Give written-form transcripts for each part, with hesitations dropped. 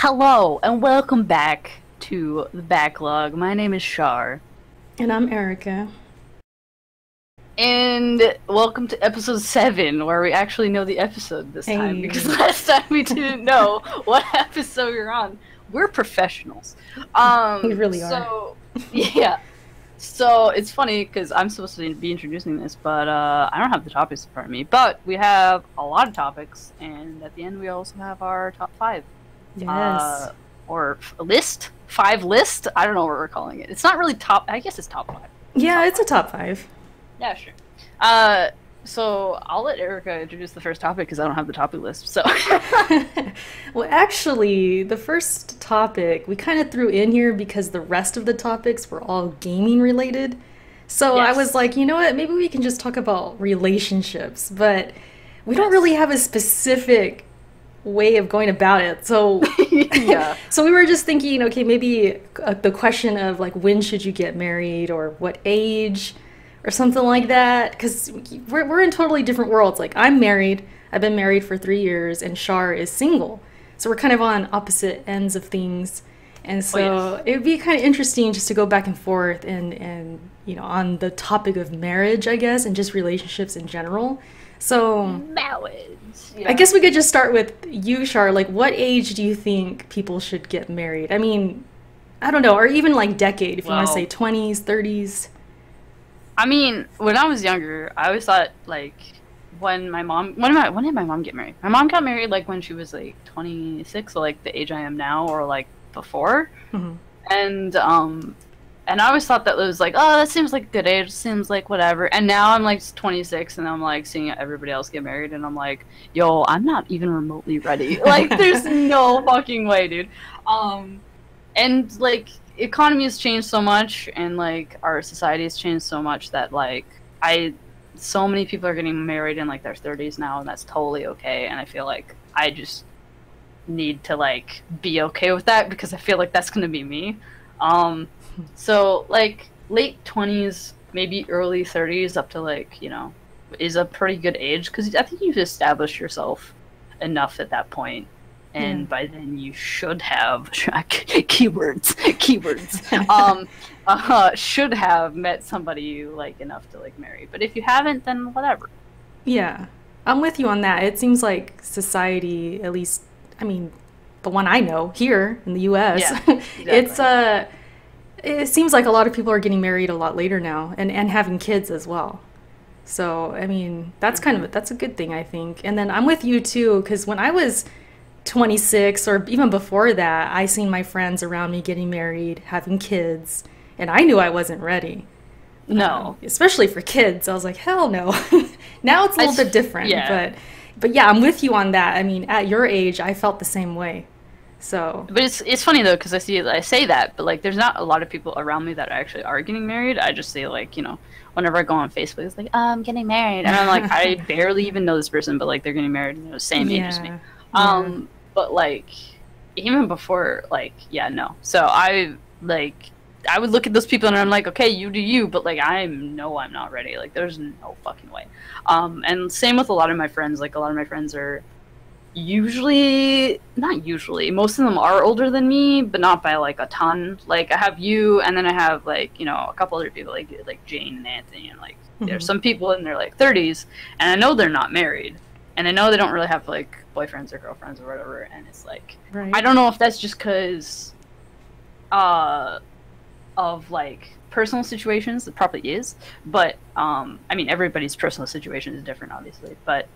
Hello and welcome back to the Backlog. My name is Shar. And I'm Erica. And welcome to episode 7, where we actually know the episode this time, because last time we didn't know what episode you're on. We're professionals. We really are. So, yeah. So, it's funny, because I'm supposed to be introducing this, but I don't have the topics in front of me. But we have a lot of topics, and at the end we also have our top 5. Yes. Or list? 5 list? I don't know what we're calling it. It's not really top, I guess it's top 5. Yeah, it's a top 5. Yeah, sure. So I'll let Erica introduce the first topic because I don't have the topic list. So, Well, actually, the first topic we kind of threw in here because the rest of the topics were all gaming related. So I Yes. was like, you know what? Maybe we can just talk about relationships, but we don't really have a specific way of going about it. So yeah, so we were just thinking, okay, maybe the question of like when should you get married or what age or something like that, because we're in totally different worlds. Like I'm married, I've been married for 3 years, and Shar is single, so we're kind of on opposite ends of things. And so yes. it would be kind of interesting just to go back and forth and on the topic of marriage, I guess, and just relationships in general. So Marriage. Yeah. I guess we could just start with you, Shar. Like, what age do you think people should get married? I mean, I don't know, or even like decade, if you want to Well, say 20s, 30s. I mean, when I was younger, I always thought like when did my mom get married? My mom got married like when she was like 26, so like the age I am now, or like before. Hmm. And I always thought that it was like, oh, that seems like a good age, seems like whatever. And now I'm like 26 and I'm like seeing everybody else get married and I'm like, yo, I'm not even remotely ready. Like, there's no fucking way, dude. And like, economy has changed so much and like our society has changed so much that like, so many people are getting married in like their 30s now, and that's totally okay. And I feel like I just need to like be okay with that because I feel like that's gonna be me. So like late 20s, maybe early 30s, up to like, is a pretty good age because I think you've established yourself enough at that point, and by then you should have keywords should have met somebody you like enough to like marry. But if you haven't, then whatever. Yeah, I'm with you on that. It seems like society, at least, I mean, the one I know here in the US, Yeah, it's exactly. it seems like a lot of people are getting married a lot later now and having kids as well. So, I mean, that's that's a good thing, I think. And then I'm with you too, because when I was 26 or even before that, I seen my friends around me getting married, having kids, and I knew I wasn't ready. No. Especially for kids. I was like, hell no. Now it's a little bit different, Yeah. but yeah, I'm with you on that. I mean, at your age, I felt the same way. So, But it's funny though because I say that, but like there's not a lot of people around me that actually are getting married. I just say like whenever I go on Facebook, it's like I'm getting married, and I'm like I barely even know this person, but like they're getting married, same age as me. Yeah. But like even before, like no. So I would look at those people and I'm like, okay, you do you, but like I'm not ready. Like there's no fucking way. And same with a lot of my friends. Like a lot of my friends are not usually, most of them are older than me, but not by like a ton. Like I have you, and then I have like a couple other people like Jane and Anthony, and like there's some people in their like 30s, and I know they're not married, and I know they don't really have like boyfriends or girlfriends or whatever, and it's like Right. I don't know if that's just because of like personal situations. It probably is, but I mean everybody's personal situation is different, obviously, but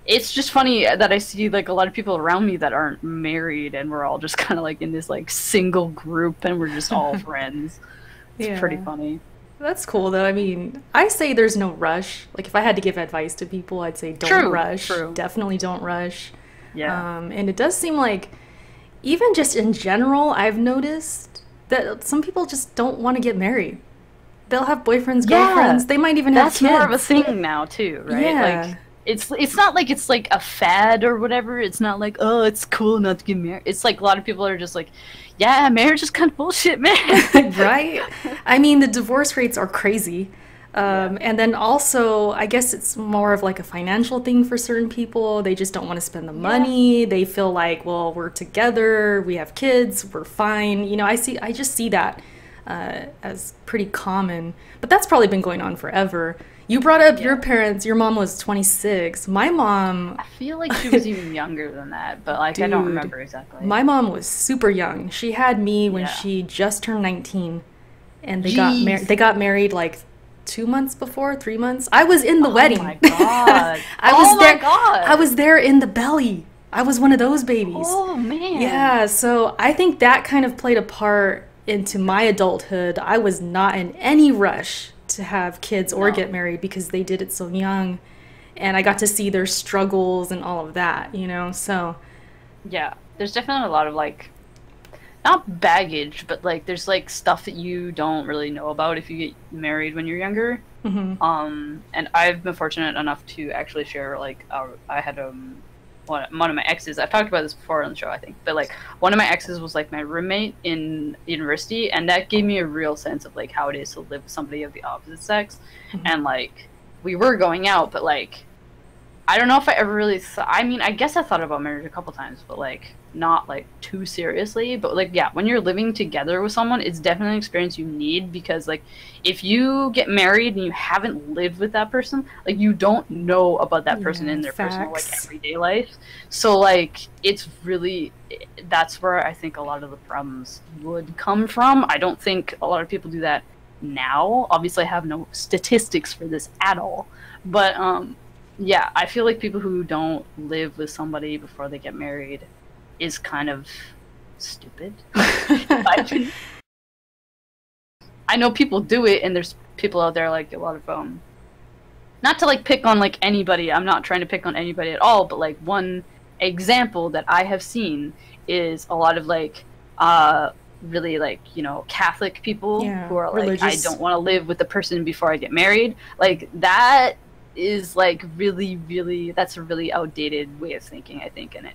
it's just funny that I see like a lot of people around me that aren't married, and we're all just kind of like in this like single group, and we're just all friends. It's pretty Yeah. funny. That's cool though. I mean, I say there's no rush. Like if I had to give advice to people, I'd say don't True, rush. true. Definitely don't rush. Yeah. And it does seem like even just in general, I've noticed that some people just don't want to get married. They'll have boyfriends, girlfriends. They might even have That's kids. more of a thing now too, right? Yeah. Like it's not like it's like a fad or whatever. It's not like, oh, it's cool not to get married. It's like a lot of people are just like, yeah, marriage is kind of bullshit, man. Right? I mean, the divorce rates are crazy. Yeah. And then also, I guess it's more of like a financial thing for certain people. They just don't want to spend the Yeah. money. They feel like, well, we're together, we have kids, we're fine. I just see that as pretty common. But that's probably been going on forever. You brought up your Yeah. parents. Your mom was 26. My mom, I feel like she was even younger than that, but like I don't dude, remember exactly. my mom was super young. She had me when Yeah. she just turned 19, and Jeez. they got married like 2 months before, 3 months. I was in the Oh wedding. my god. I Oh was my there. I god. was there in the belly. I was one of those babies. Oh man. Yeah, so I think that kind of played a part into my adulthood. I was not in any rush to have kids or No. get married because they did it so young. And I got to see their struggles and all of that, you know? So, Yeah. There's definitely a lot of like not baggage, but like there's like stuff that you don't really know about if you get married when you're younger. mhm. And I've been fortunate enough to actually share like I had one of my exes. I've talked about this before on the show, I think, but like one of my exes was like my roommate in university, and that gave me a real sense of like how it is to live with somebody of the opposite sex, and like we were going out, but like I don't know if I ever really I mean, I guess I thought about marriage a couple times, but like not like too seriously. But like, yeah, when you're living together with someone, it's definitely an experience you need because like if you get married and you haven't lived with that person, like you don't know about that person Yeah, in their personal like facts. everyday life. So like it's really that's where I think a lot of the problems would come from. I don't think a lot of people do that now. Obviously, I have no statistics for this at all, but yeah, I feel like people who don't live with somebody before they get married is kind of stupid. I I know people do it, and there's people out there like a lot of not to like pick on like anybody. I'm not trying to pick on anybody at all, but like one example that I have seen is a lot of like really like Catholic people Yeah, who are like I religious. don't want to live with the person before I get married. Like that is like really that's a really outdated way of thinking, I think, and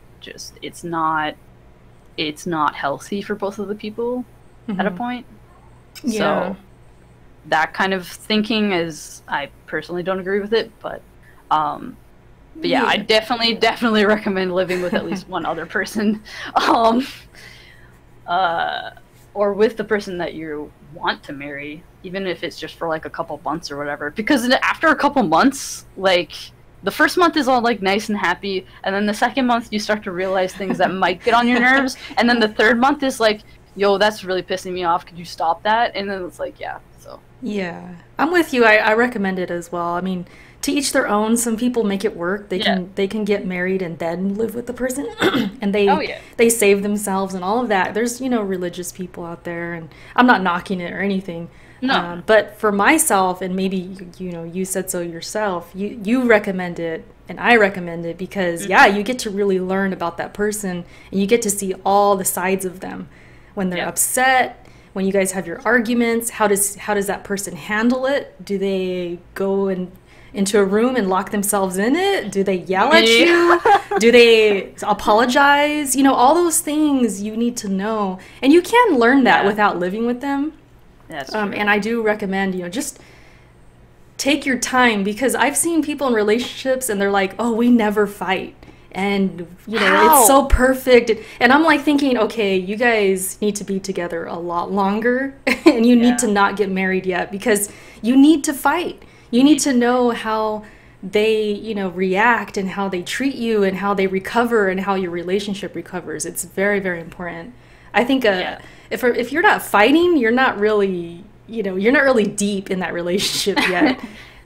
it's not healthy for both of the people at a Hmm. point. Yeah. So that kind of thinking is I personally don't agree with it, but yeah, I Yeah. definitely recommend living with at least one other person. Um uh or with the person that you want to marry, even if it's just for like a couple months or whatever. Because after a couple months, like the first month is all like nice and happy, and then the second month you start to realize things that might get on your nerves, and then the third month is like, yo, that's really pissing me off. Could you stop that? And then it's like, yeah. So Yeah, I'm with you. I recommend it as well. I mean, to each their own. Some people make it work. yeah. They can get married and then live with the person, and Oh yeah. they save themselves and all of that. There's religious people out there, and I'm not knocking it or anything. No. But for myself, and maybe you said so yourself. You recommend it, and I recommend it because yeah, Mm-hmm. you get to really learn about that person, and you get to see all the sides of them when they're Yeah. upset, when you guys have your arguments. How does that person handle it? Do they go into a room and lock themselves in it? Do they yell at Yeah. you? Do they apologize? All those things you need to know, and you can learn that Yeah. without living with them. That's true. And I do recommend, just take your time, because I've seen people in relationships and they're like, oh, we never fight. And, it's so How? perfect. And I'm like thinking, okay, you guys need to be together a lot longer and you need to Yeah. not get married yet, because you need to fight. You You need need to know how they, react and how they treat you and how they recover and how your relationship recovers. It's very, very important. I think yeah. if you're not fighting, you're not really deep in that relationship yet.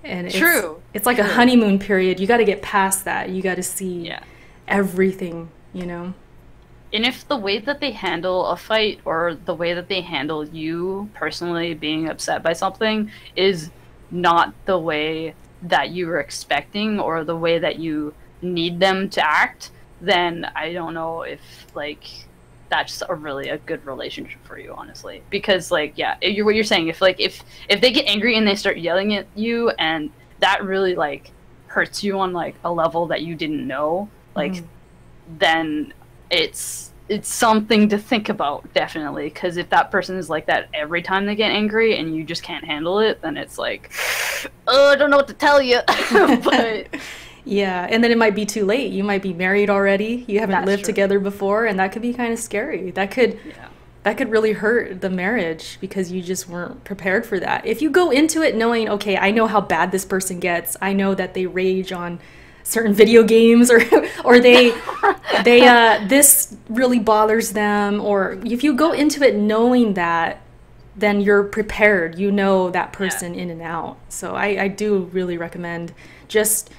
And True. it's like a True. honeymoon period. You got to get past that. You got to see Yeah. everything. And if the way that they handle a fight or the way that they handle you personally being upset by something is not the way that you were expecting or the way that you need them to act, then I don't know if like that's a good relationship for you, honestly. Because like yeah, what you're saying, if they get angry and they start yelling at you and that really like hurts you on like a level that you didn't know, like Mhm. then it's it's something to think about, definitely, because if that person is like that every time they get angry and you just can't handle it, then it's like, oh, I don't know what to tell you. But Yeah, and then it might be too late. You might be married already. You haven't that's lived true. together before, and that could be kind of scary. Yeah. That could really hurt the marriage because you just weren't prepared for that. If you go into it knowing, okay, I know how bad this person gets. I know that they rage on certain video games, or they this really bothers them, or if you go into it knowing that, then you're prepared. You know that person in and out. So I do really recommend just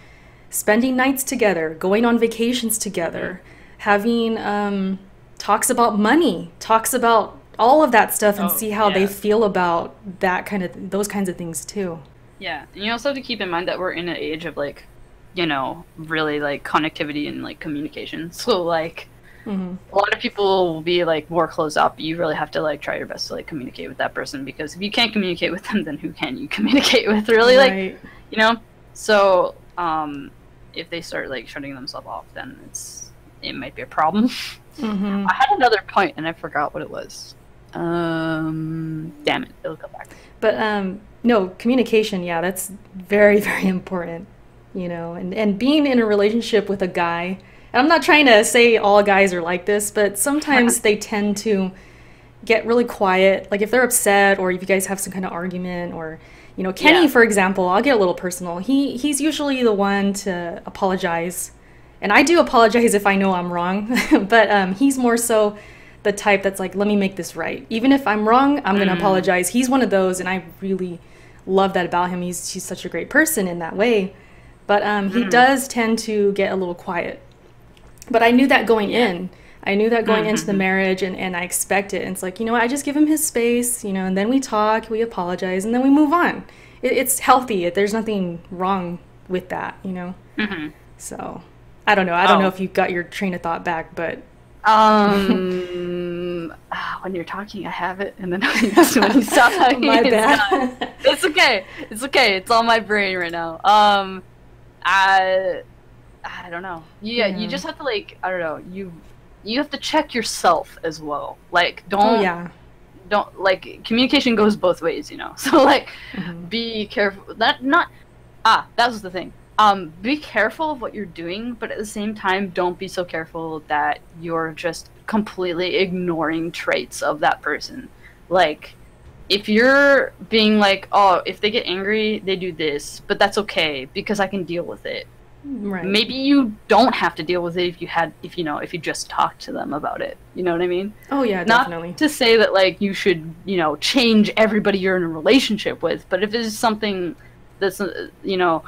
spending nights together, going on vacations together, having talks about money, talks about all of that stuff, and see how they feel about those kinds of things too. Yeah, and you also have to keep in mind that we're in an age of like, you know, really like connectivity and like communication. So like, a lot of people will be like more closed up. You really have to like try your best to like communicate with that person, because if you can't communicate with them, then who can you communicate with? Really, Right. like, you know. So if they start like shutting themselves off, then it might be a problem. I had another point and I forgot what it was. Damn it, it'll come back. But no, communication, yeah, that's very, very important, you know, and being in a relationship with a guy, and I'm not trying to say all guys are like this, but sometimes they tend to get really quiet. Like if they're upset, or if you guys have some kind of argument, or, you know, Kenny, for example, I'll get a little personal. He's usually the one to apologize. And I do apologize if I know I'm wrong, but he's more so the type that's like, let me make this right. Even if I'm wrong, I'm going to apologize. He's one of those, and I really love that about him. He's such a great person in that way. But he does tend to get a little quiet. But I knew that going in. I knew that going into the marriage, and I expect it. And it's like, you know what, I just give him his space, you know, and then we talk, we apologize, and then we move on. It's healthy. There's nothing wrong with that, you know? So... I don't know. I don't know if you got your train of thought back, but when you're talking, I have it, and then when you stop talking, my it's bad. gone. It's okay. It's okay. It's on my brain right now. I don't know. Yeah, you just have to like, I don't know. You have to check yourself as well. Like, don't like, communication goes both ways, you know. So like, be careful. That was the thing. Be careful of what you're doing, but at the same time, don't be so careful that you're just completely ignoring traits of that person. Like, if you're being like, oh, if they get angry, they do this, but that's okay because I can deal with it. Right. Maybe you don't have to deal with it if you just talk to them about it. You know what I mean? Oh yeah, definitely. Not to say that like you should, you know, change everybody you're in a relationship with, but if it's something that's, you know,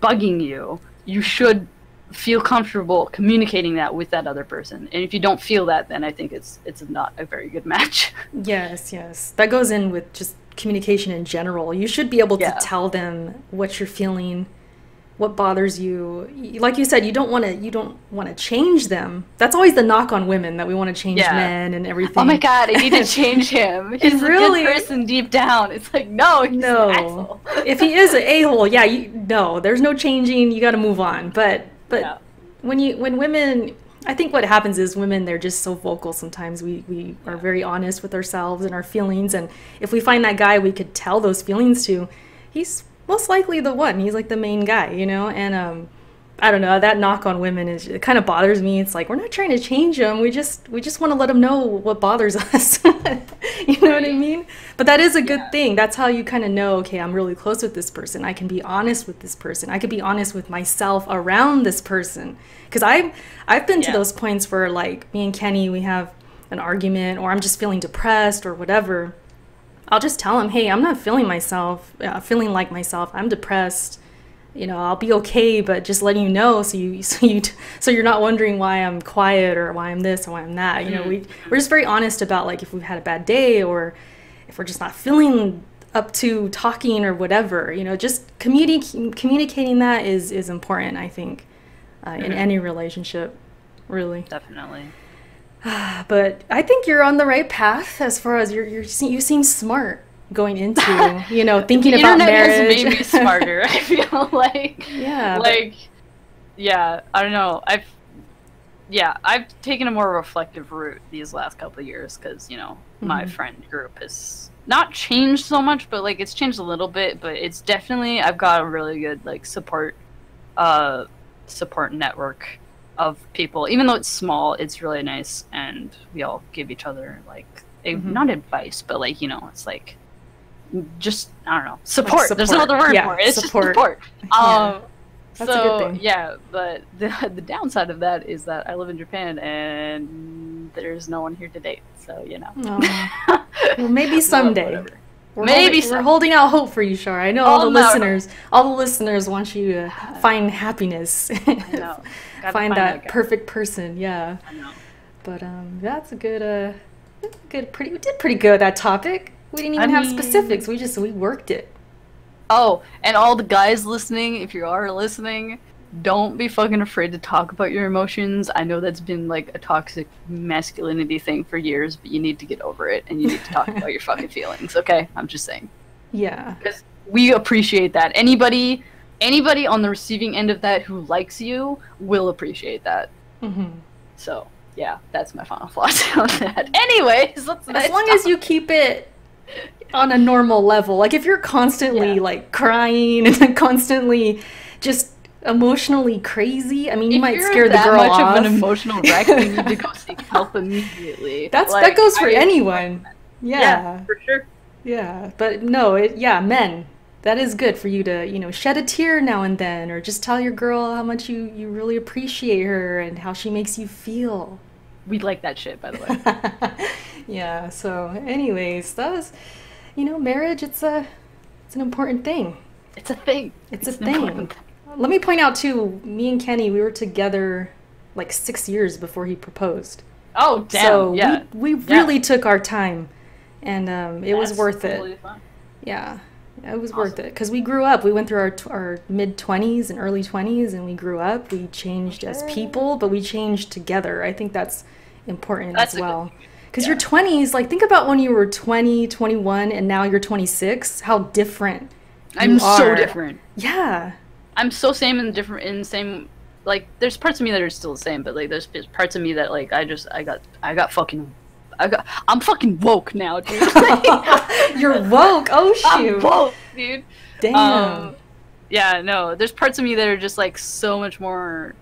bugging you, you should feel comfortable communicating that with that other person. And if you don't feel that, then I think it's not a very good match. Yes. That goes in with just communication in general. You should be able to tell them what you're feeling, what bothers you. Like you said, you don't want to change them. That's always the knock on women, that we want to change men and everything. Oh my god, I need to change him. He's really a good person deep down. It's like, no, he's an asshole. If he is an a-hole, no, there's no changing. You got to move on. But when women, I think what happens is women, they're just so vocal sometimes. We are very honest with ourselves and our feelings, and if we find that guy we could tell those feelings to, he's most likely the one. He's like the main guy, you know? And I don't know, that knock on women it kind of bothers me. It's like, we're not trying to change them. We just want to let them know what bothers us. You know what I mean? But that is a good thing. That's how you kind of know, okay, I'm really close with this person. I can be honest with this person. I could be honest with myself around this person. Because I've been to those points where, like, me and Kenny, we have an argument, or I'm just feeling depressed or whatever. I'll just tell him, hey, I'm not feeling like myself. I'm depressed. You know, I'll be okay, but just letting you know, so you're not wondering why I'm quiet, or why I'm this or why I'm that. You know, we're just very honest about, like, if we've had a bad day, or if we're just not feeling up to talking or whatever. You know, just communicating that is important, I think, in any relationship, really. Definitely. But I think you're on the right path as far as you seem smart going into, you know, thinking about marriage. The internet has made me smarter, I feel like. Yeah. Like, I don't know. yeah, I've taken a more reflective route these last couple of years because, you know, my Mhm. friend group has not changed so much, but like it's changed a little bit, but it's definitely I've got a really good like uh support network of people. Even though it's small, it's really nice and we all give each other like Mhm. not advice, but like, you know, it's like just I don't know, Like support. There's support. another word Yeah, for it. It's just support. support. Yeah, Um that's a good so thing. yeah, but the downside of that is that I live in Japan and there's no one here to date. So you know, Oh, well, maybe someday. whatever. Maybe We're some. holding out hope for you, Shar. I know Oh no, all the listeners want you to no. find happiness, I know. Gotta find find that that guy. perfect person. Yeah, I know. but that's a good, pretty. We did pretty good at that topic. We didn't I even have mean, specifics. We worked it. oh, and all the guys listening, if you are listening, don't be fucking afraid to talk about your emotions. I know that's been like a toxic masculinity thing for years, but you need to get over it and you need to talk about your fucking feelings, okay? I'm just saying. Yeah. Because we appreciate that. Anybody on the receiving end of that who likes you will appreciate that. Hmm. So, yeah, that's my final thoughts on that. Anyways, As long as you keep it on a normal level. Like if you're constantly yeah. like crying and constantly just emotionally crazy, I mean, you If might you're scare the that girl much off. of an emotional wreck, you need to go seek help immediately. That Like, goes for I anyone. yeah, Yeah. for sure. Yeah. But no, yeah, men. That is good for you to, shed a tear now and then or just tell your girl how much you really appreciate her and how she makes you feel. We like that shit, by the way. Yeah, so anyways, that was, marriage, it's an important thing. It's a thing. It's a An thing. important thing. Let me point out too, me and Kenny, we were together like 6 years before he proposed. Oh, damn. So Yeah. we Yeah. really took our time, and it was That's worth it. totally fine. Yeah, it was worth Awesome. it because we grew up. We went through our mid 20s and early 20s, and we grew up. We changed as Okay. people, but we changed together. I think that's important That's as a good well. thing. Because your Yeah. 20s, like think about when you were 20, 21, and now you're 26, how different you I'm so are. different. Yeah. I'm so same and different in same like there's parts of me that are still the same, but like there's parts of me that like I'm fucking woke now, dude. You're woke. Oh I'm shoot. woke, dude. Damn. Yeah, no, there's parts of me that are just like so much more.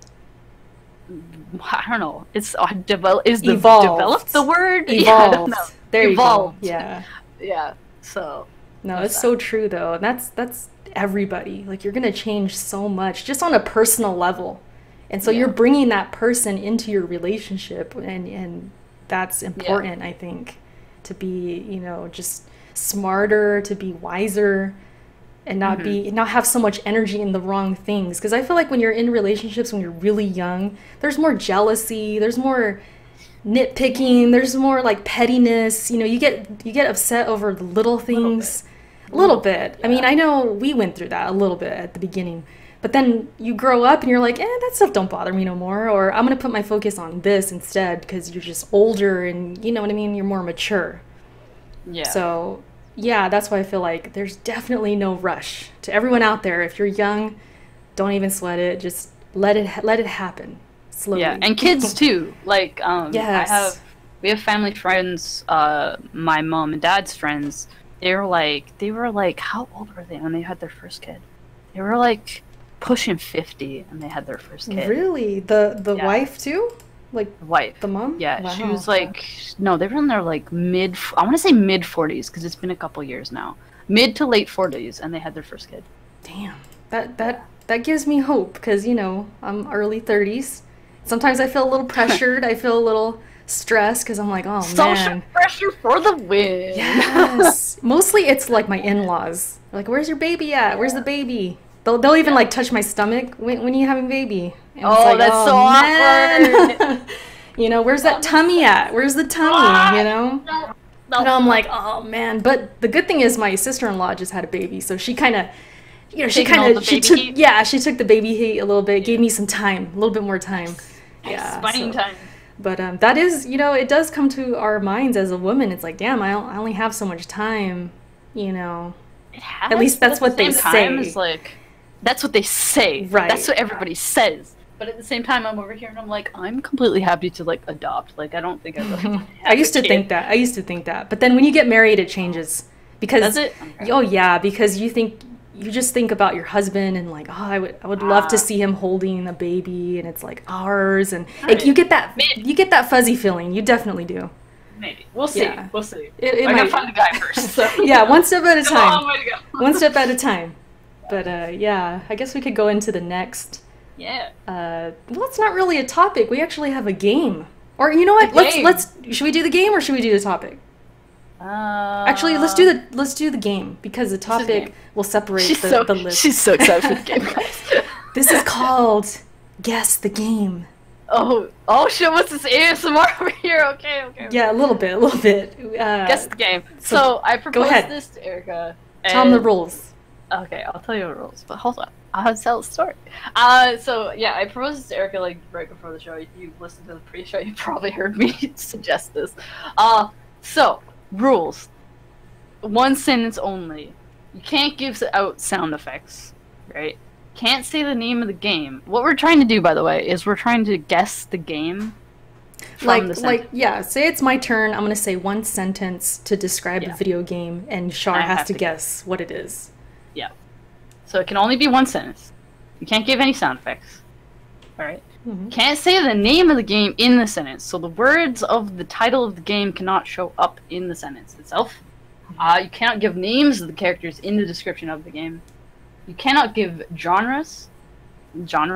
I don't know. It's Evolved. developed the word? Evolved. Yeah, I don't know. There you go. Evolved. Yeah. Yeah. So No, that's it's that. so true though. And that's everybody. Like you're going to change so much just on a personal level. And so Yeah. you're bringing that person into your relationship and that's important, I think, to be, just smarter, to be wiser and not have so much energy in the wrong things because I feel like when you're in relationships when you're really young, there's more jealousy, there's more nitpicking, there's more like pettiness, you get upset over the little things. A little bit. I mean, Yeah. I know we went through that a little bit at the beginning. But then you grow up and you're like, that stuff don't bother me no more. Or I'm going to put my focus on this instead because you're just older and you know what I mean? You're more mature. Yeah. So, yeah, that's why I feel like there's definitely no rush. To everyone out there, if you're young, don't even sweat it. Just let it happen slowly. Yeah, and kids too. Like, Yes. we have family friends. My mom and dad's friends. They were like, how old were they when they had their first kid? They were like pushing 50, and they had their first kid. Really? The Yeah. wife too? Like Wife. the mom? Yeah, she Wow. was like, no, they were in their like I want to say mid 40s because it's been a couple years now. Mid to late 40s, and they had their first kid. Damn. That gives me hope because, I'm early 30s. Sometimes I feel a little pressured. I feel a little stressed because I'm like, oh Social man. pressure for the win. Yes. Mostly it's like my in-laws. Like, where's your baby at? Where's the baby? They'll even like touch my stomach when are you having a baby? And it's Oh, like, that's so man. awkward. Where's that tummy at? Where's the tummy? No. And I'm like, oh man. But the good thing is my sister-in-law just had a baby, so she kind of, Taking all the baby took, heat? yeah, she took the baby heat a little bit, gave me some time, a little bit more time. Yeah. Spending so- time. But that is, it does come to our minds as a woman. It's like, damn, I only have so much time, It has, At least but that's at what the they same time, say. it's like, that's what they say. Right. That's what everybody says. But at the same time, I'm over here and I'm like, I'm completely happy to like adopt. Like, I don't think I really I used to think that. I used to think that. But then when you get married, it changes. Because, Does it? Okay. oh yeah, because you just think about your husband and like, oh, I would love to see him holding a baby and it's like ours and like, Right. you get that fuzzy feeling. You definitely do. Maybe. We'll see. Yeah. We'll see. It I might- gotta find the guy first. So. Yeah, one step at a It's a long time. way to go. One step at a time. But yeah, I guess we could go into the next. Yeah. Well, it's not really a topic. We actually have a game. Or you know what? A game. Let's should we do the game or should we do the topic? Actually, let's do the game because the topic game. will separate She's the list. She's so excited for the game, guys. This is called Guess the Game. Oh shit! What's this ASMR over here? Okay. Yeah, a little bit. Guess the game. so So I proposed ahead. this to Erica. Tell them the and- rules. Okay, I'll tell you the rules, but hold on. I'll tell the story. So yeah, I proposed this to Erica like right before the show. If you listened to the pre-show, you probably heard me suggest this. So rules. One sentence only. You can't give out sound effects, right? Can't say the name of the game. What we're trying to do, by the way, is we're trying to guess the game. From the sentence. Yeah, say it's my turn. I'm gonna say one sentence to describe Yeah. the video game, and Shar I has have to to guess what it is. Yeah. So it can only be one sentence. You can't give any sound effects. Alright? Mhm. Can't say the name of the game in the sentence. So the words of the title of the game cannot show up in the sentence itself. You cannot give names of the characters in the description of the game. You cannot give genre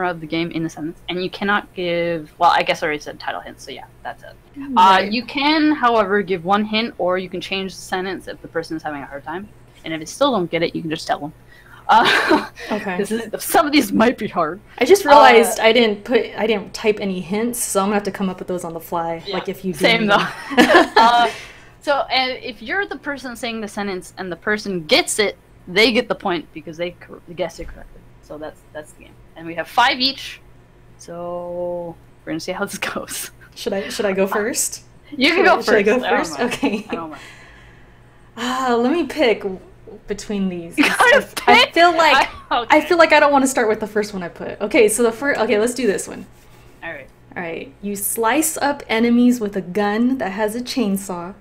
of the game in the sentence. And you cannot give... Well, I guess I already said title hints, so yeah, that's it. Right. You can, however, give one hint, or you can change the sentence if the person is having a hard time. And if they still don't get it, you can just tell them. Okay. Some of these might be hard. I just realized I didn't type any hints, so I'm gonna have to come up with those on the fly. Yeah, Like if you do. Same though. And if you're the person saying the sentence and the person gets it, they get the point because they guessed it correctly. So that's the game. And we have 5 each. So we're gonna see how this goes. Should I go first? You can go first. Should I go I don't first? mind. Okay. I don't mind. Let me pick between these. You gotta I pick? feel like Okay. I feel like I don't want to start with the first one I put. Okay, so okay, let's do this one. All right. All right, you slice up enemies with a gun that has a chainsaw,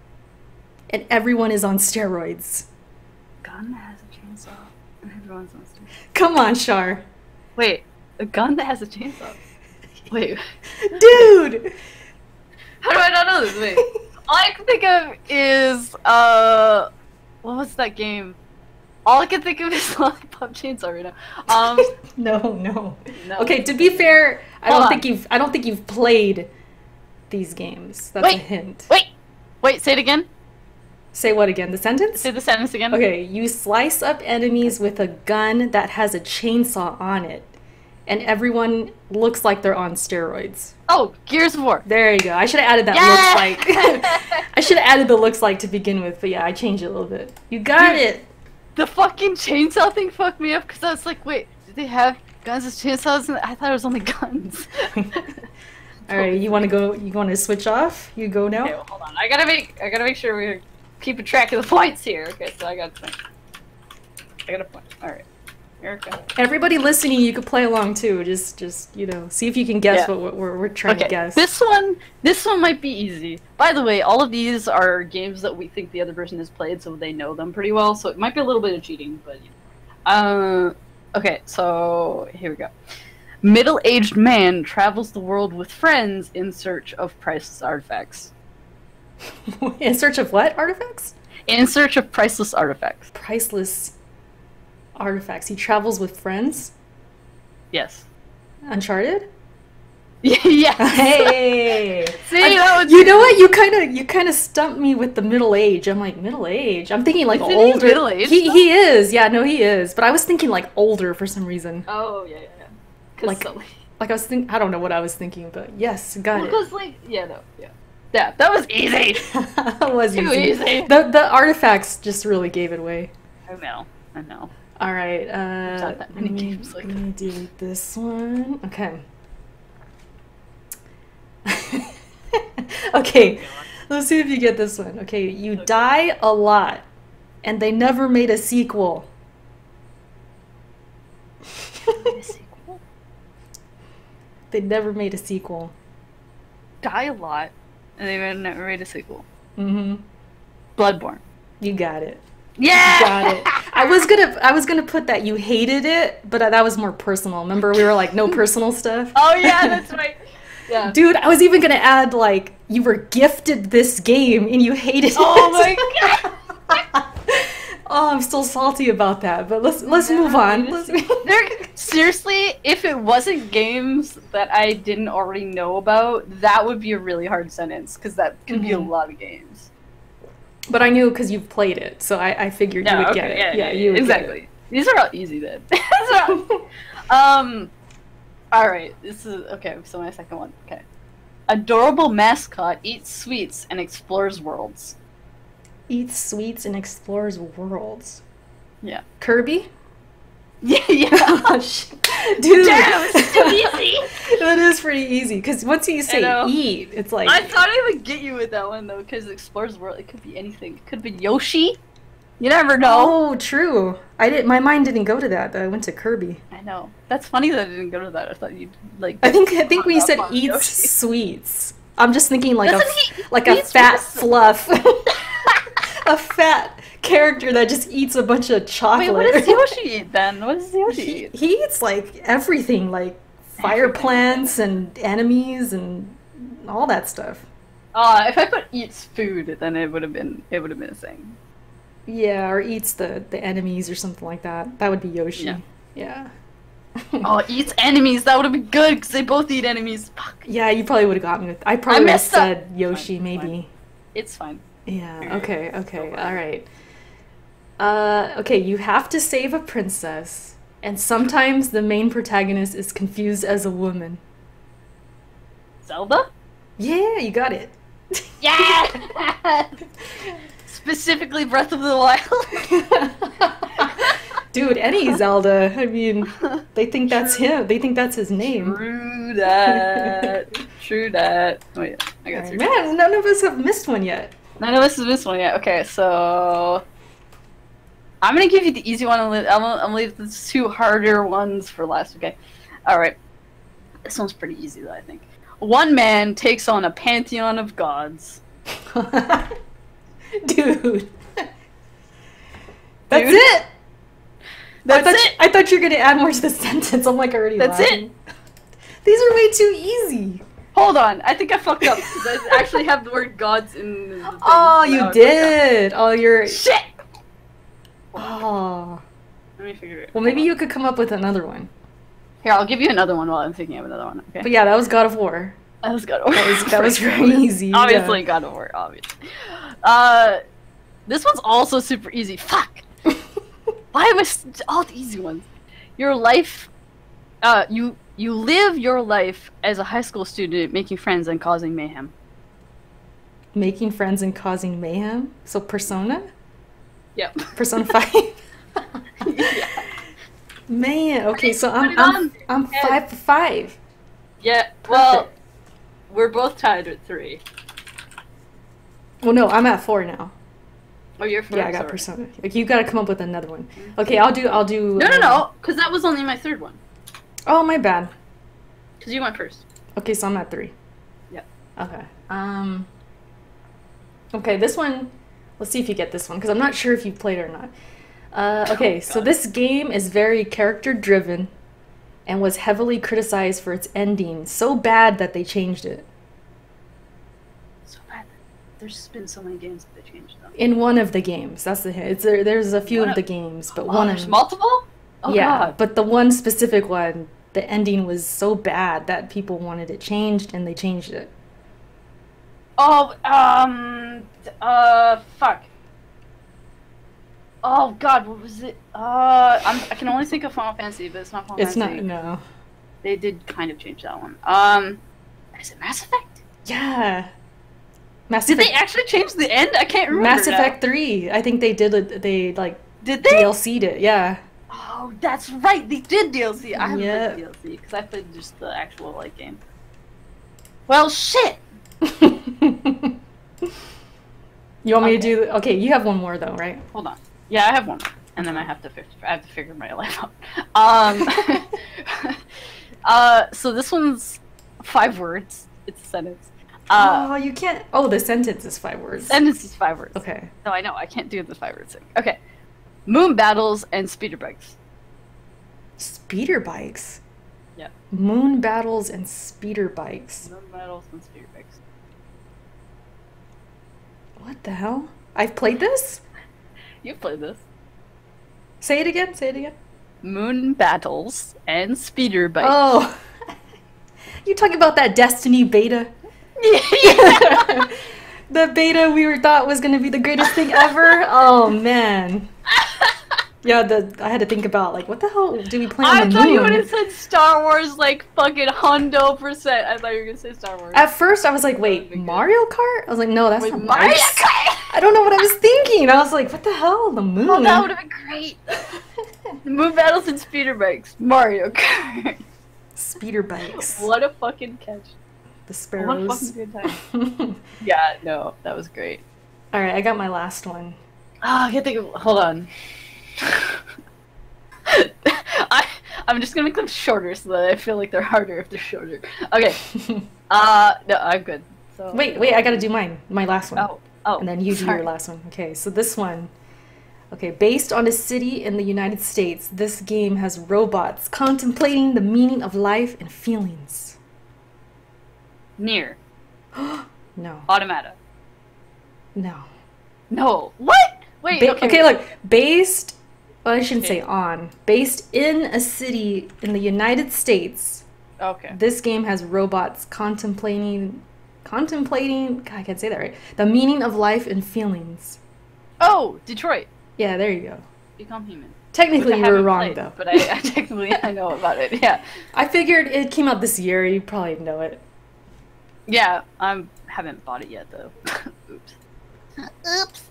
and everyone is on steroids. Gun that has a chainsaw and everyone's on stage. Come on, Shar. Wait, a gun that has a chainsaw. Wait, Dude! how do I not know this? Wait, all I can think of is what was that game? All I can think of is Lollipop Chainsaw right now. No. No. Okay, to be fair, I Hold don't on. think you've played these games. That's a Wait. hint. Wait, say it again. Say what again? The sentence? Say the sentence again. Okay, you slice up enemies with a gun that has a chainsaw on it, and everyone looks like they're on steroids. Oh, Gears of War. There you go. I should have added that looks like. I should have added the looks like to begin with, but yeah, I changed it a little bit. You got it. The fucking chainsaw thing fucked me up because I was like, wait, do they have guns as chainsaws? I thought it was only guns. All right, you want to go? You want to switch off? You go now. Okay, well, hold on. I gotta make sure we're keeping track of the points here. Okay, so I got a point. All right. Erica. Everybody listening, you could play along too. Just see if you can guess Yeah. what we're trying to guess. This one might be easy. By the way, all of these are games that we think the other person has played, so they know them pretty well. So it might be a little bit of cheating, but okay. So here we go. Middle-aged man travels the world with friends in search of priceless artifacts. In search of what artifacts? In search of priceless artifacts. Priceless artifacts. He travels with friends. Yes. Uncharted. Yeah. Hey. See, that was You know what? You kind of stumped me with the middle age. I'm like middle age. I'm thinking like Isn't he older. middle-aged, though? He is. Yeah, no, he is. But I was thinking like older for some reason. Oh yeah. Like I was thinking. I don't know what I was thinking, but yes, got it. Because yeah, that was easy. That was Too easy. easy. The artifacts just really gave it away. I know. All right. not that many games like let me do this one. Okay. Okay. Let's see if you get this one. Okay. You die a lot, and they never made a sequel. They never made a sequel. Die a lot, and they never made a sequel. Mm-hmm. Bloodborne. You got it. Yeah! You got it. I was gonna put that you hated it, but that was more personal. Remember, we were like, no personal stuff? Oh, yeah, that's right. Yeah. Dude, I was even gonna add, like, you were gifted this game and you hated it. Oh my god! Oh, I'm still salty about that, but let's move on. Seriously, if it wasn't games that I didn't already know about, that would be a really hard sentence, because that could be a lot of games. But I knew because you've played it, so I figured you would get it. Yeah, you would exactly. Get it. These are all easy then. Alright, this is, okay, so my second one, okay. Adorable mascot eats sweets and explores worlds. Eats sweets and explores worlds. Yeah. Kirby? Yeah. Oh, dude, damn, it's too easy. That is pretty easy because once you say eat, it's like I thought I would get you with that one though, because explores world. It could be anything. It could be Yoshi. You never know. Oh, true. I did. My mind didn't go to that. Though. I went to Kirby. I know. That's funny that I didn't go to that. I thought you'd like. I think when you said eats Yoshi. Sweets, I'm just thinking like Doesn't a fat fluff, a fat character that just eats a bunch of chocolate. Wait, what does Yoshi eat then? What does Yoshi eat? He eats like everything, like fire plants and enemies and all that stuff. If I put eats food, then it would have been a thing. Yeah, or eats the enemies or something like that. That would be Yoshi. Yeah. Oh, eats enemies. That would have been good because they both eat enemies. Fuck. Yeah, you probably would have got me with. I probably would have said Yoshi, maybe. It's fine. Yeah. Okay. All right. Okay, you have to save a princess, and sometimes the main protagonist is confused as a woman. Zelda? Yeah, you got it. Yeah! Specifically Breath of the Wild. Dude, any Zelda. I mean, they think that's him. They think that's his name. True that. True that. Wait, I got right. Man, none of us have missed one yet. None of us have missed one yet. Okay, so I'm gonna give you the easy one. I'm gonna leave the two harder ones for last. Okay. All right. This one's pretty easy though, I think. One man takes on a pantheon of gods. Dude. That's it. That's it. I thought you were gonna add more to the sentence. I'm like already. That's laughing. it. These are way too easy. Hold on, I think I fucked up. I actually have the word gods in the thing. Oh, you did. Oh, you're shit. Oh. Let me figure it out. Well, maybe you could come up with another one. Here, I'll give you another one while I'm thinking of another one. Okay. But yeah, that was God of War. That was God of War. That was very easy. Obviously, God of War. Obviously. This one's also super easy. Fuck. Why am I all the easy ones? Your life. You live your life as a high school student, making friends and causing mayhem. Making friends and causing mayhem. So Persona. Yep. Persona 5. Yeah. Man, okay, so I'm 5 for 5. Yeah, well, we're both tied with 3. Well, no, I'm at 4 now. Oh, you're 4. Yeah, I got Persona. Like, you got to come up with another one. Okay, I'll do. No, because that was only my 3rd one. Oh, my bad. Because you went first. Okay, so I'm at 3. Yeah. Okay. Okay, this one. Let's see if you get this one because I'm not sure if you played it or not. Okay, so this game is very character-driven and was heavily criticized for its ending. So bad that they changed it. So bad. There's been so many games that they changed them. In one of the games, that's the hint. There's a few of the games, but one there's multiple? Oh, yeah, God. but the one specific one, the ending was so bad that people wanted it changed, and they changed it. Oh, fuck. Oh God, what was it? I can only think of Final Fantasy, but it's not Final Fantasy. It's not, no. They did kind of change that one. Is it Mass Effect? Yeah. Did they actually change the end? I can't remember. Mass Effect 3. I think they did it. They like. Did they? DLC'd it. Yeah. Oh, that's right. They did DLC. I haven't played DLC because I played just the actual like game. Well, shit. You want me to do? Okay, you have one more though, right? Hold on. Yeah, I have one more, and then I have to figure my life out. So this one's 5 words. It's a sentence. Oh, you can't. Oh, the sentence is 5 words. Sentence is 5 words. Okay. No, I know. I can't do the 5 words thing. Okay. Moon battles and speeder bikes. Speeder bikes. Yeah. Moon battles and speeder bikes. Moon battles and speeder bikes. What the hell? I've played this? You've played this. Say it again. Say it again. Moon battles and speeder bikes. Oh. You talking about that Destiny beta? Yeah. The beta we were thought was gonna be the greatest thing ever. Oh man. Yeah, I had to think about like what the hell do we play on the moon? I thought you would have said Star Wars like fucking 100%. I thought you were gonna say Star Wars. At first I was like, wait, Mario Kart? I was like, no, that's Wait, not Mario nice. Kart. I don't know what I was thinking. I was like, what the hell? The moon. Oh, that would have been great. Moon battles and speeder bikes. Mario Kart. Speeder bikes. What a fucking catch. The What a sparrows. fucking good time. Yeah, no, that was great. Alright, I got my last one. Oh, I can't think of. Hold on. I'm just gonna make them shorter so that I feel like they're harder if they're shorter. Okay. No, I'm good. So. Wait, I gotta do mine. My last one. Oh. And then you do your last one. Okay, so this one. Okay, based on a city in the United States, this game has robots contemplating the meaning of life and feelings. Near. No. Automata. No. No. What? Wait. Okay, look. Based. Well, I shouldn't Okay. say on. Based in a city in the United States, Okay. this game has robots contemplating. God, I can't say that right. The meaning of life and feelings. Oh, Detroit. Yeah, there you go. Become Human. Technically, Which I you were haven't wrong played, though. But I technically I know about it. Yeah. I figured it came out this year. You probably know it. Yeah. I haven't bought it yet though. Oops. Oops.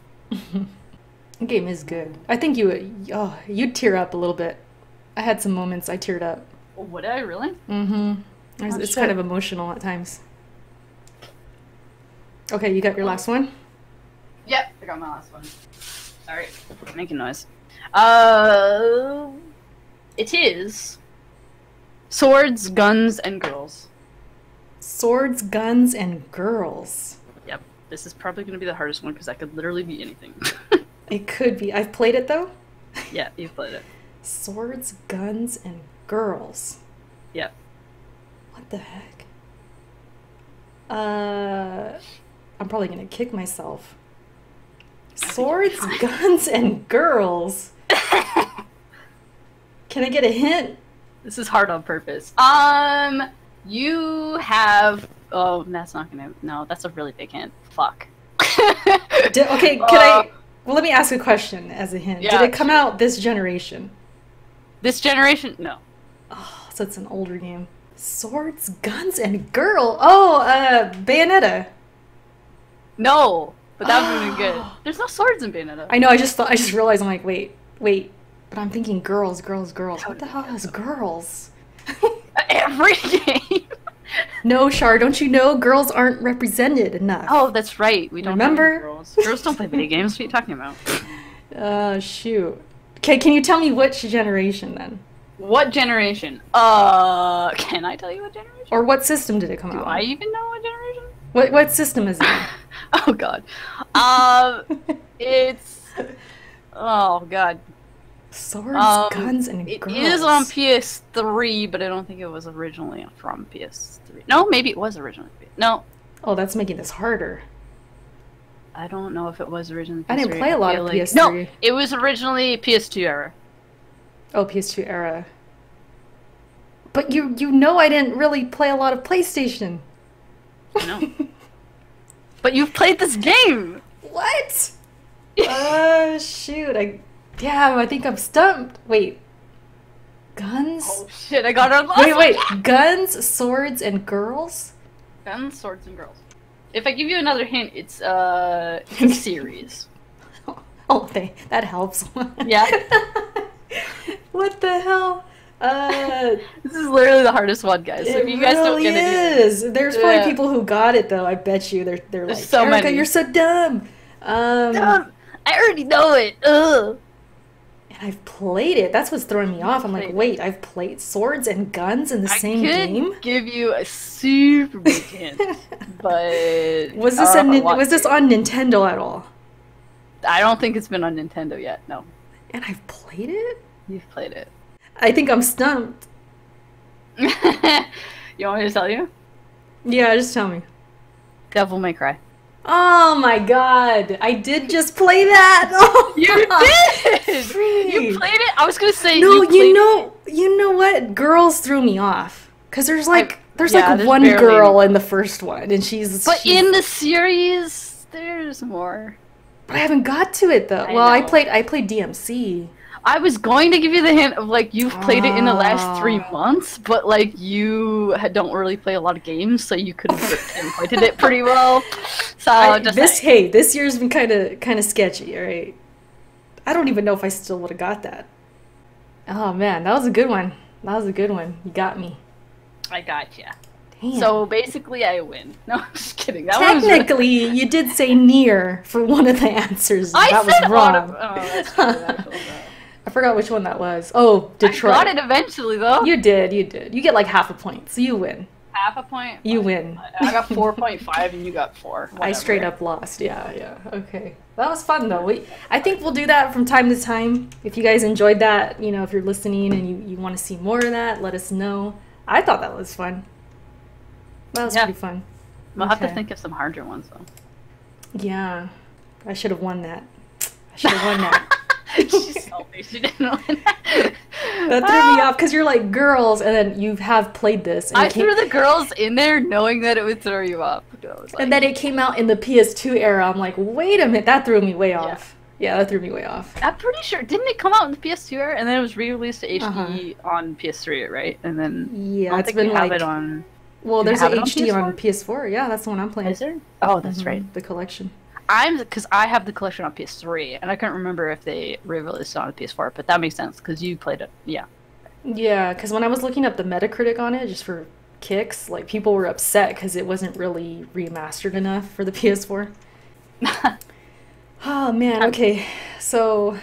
The game is good. I think you'd tear up a little bit. I had some moments I teared up. Would I really? Mm-hmm. Oh, It's shit. kind of emotional at times. Okay, you got your last one? Yep. I got my last one. All right. Making noise. It is swords, guns, and girls. Swords, guns, and girls. Yep. This is probably going to be the hardest one because that could literally be anything. It could be. I've played it though. Yeah, you've played it. Swords, guns, and girls. Yep. What the heck? I'm probably gonna kick myself. Swords, guns, and girls. Can I get a hint? This is hard on purpose. You have. Oh, that's not gonna. No, that's a really big hint. Fuck. Okay, can I? Well, let me ask a question as a hint. Yeah, Did it come out this generation? This generation? No. Oh, so it's an older game. Swords, guns, and girl. Oh, Bayonetta. No. But that would have been good. There's no swords in Bayonetta. I know. I just realized. I'm like, wait. But I'm thinking girls. What the hell is girls? Every game. No, Char, don't you know girls aren't represented enough? Oh, that's right. We don't Remember? have girls. Girls don't play video games. What are you talking about? Shoot. Okay, can you tell me which generation then? What generation? Can I tell you what generation? Or what system did it come Do out I on? even know what generation? What system is it? Oh god. It's. Oh god. Swords, guns, and It girls. is on PS3, but I don't think it was originally from PS3. No, maybe it was originally. No, Oh, that's making this harder. I don't know if it was originally PS3. I didn't play a lot of feel PS3. No, it was originally PS2 era. Oh, PS2 era. But you know I didn't really play a lot of PlayStation. I know. But you've played this game! What? Shoot. I think I'm stumped. Wait. Guns? Oh shit, I got it on last Wait. Guns, swords, and girls? Guns, swords, and girls. If I give you another hint, it's a series. Oh, that helps. Yeah. What the hell? This is literally the hardest one, guys. So if you guys don't get it, is. There's probably people who got it though. I bet you they're like, so Erica, many. you're so dumb. I already know it. Ugh. And I've played it. That's what's throwing me off. I'm like, wait, I've played swords and guns in the same game? I could give you a super big hint, but was this on Nintendo at all? I don't think it's been on Nintendo yet. No. And I've played it? You've played it. I think I'm stumped. You want me to tell you? Yeah, just tell me. Devil May Cry. Oh my god! I did just play that. Oh, you did. You played it. I was gonna say no. You know what? Girls threw me off because there's one girl in the first one, and she's. But in the series, there's more. But I haven't got to it though. I played DMC. I was going to give you the hint of like you've played it in the last 3 months, but like you don't really play a lot of games, so you could have pinpointed it pretty well. So this year's been kind of sketchy. All right, I don't even know if I still would have got that. Oh man, that was a good one. You got me. I got ya. Damn. So basically, I win. No, I'm just kidding. Technically, you did say near for one of the answers. That was wrong. That's true. I forgot which one that was. Oh, Detroit. I got it eventually, though. You did. You get like half a point, so you win. Half a point? You win. I got 4.5 and you got 4. Whatever. I straight up lost. Yeah. Okay. That was fun, though. I think we'll do that from time to time. If you guys enjoyed that, if you're listening and you want to see more of that, let us know. I thought that was fun. That was pretty fun. We'll have to think of some harder ones, though. Yeah. I should have won that. She's selfish. She didn't win that. That threw me off because you're like girls, and then you have played this. And I threw the girls in there knowing that it would throw you off. And then it came out in the PS2 era. I'm like, wait a minute, that threw me way off. Yeah, that threw me way off. I'm pretty sure. Didn't it come out in the PS2 era? And then it was re-released to HD on PS3, right? And then it's been like... have it on... Well, there's an HD on PS4. Yeah, that's the one I'm playing. Is there? Oh, that's right. The collection. Because I have the collection on PS3, and I couldn't remember if they re-released it on PS4, but that makes sense because you played it. Yeah. Yeah, because when I was looking up the Metacritic on it, just for kicks, like people were upset because it wasn't really remastered enough for the PS4. Oh man. Okay, so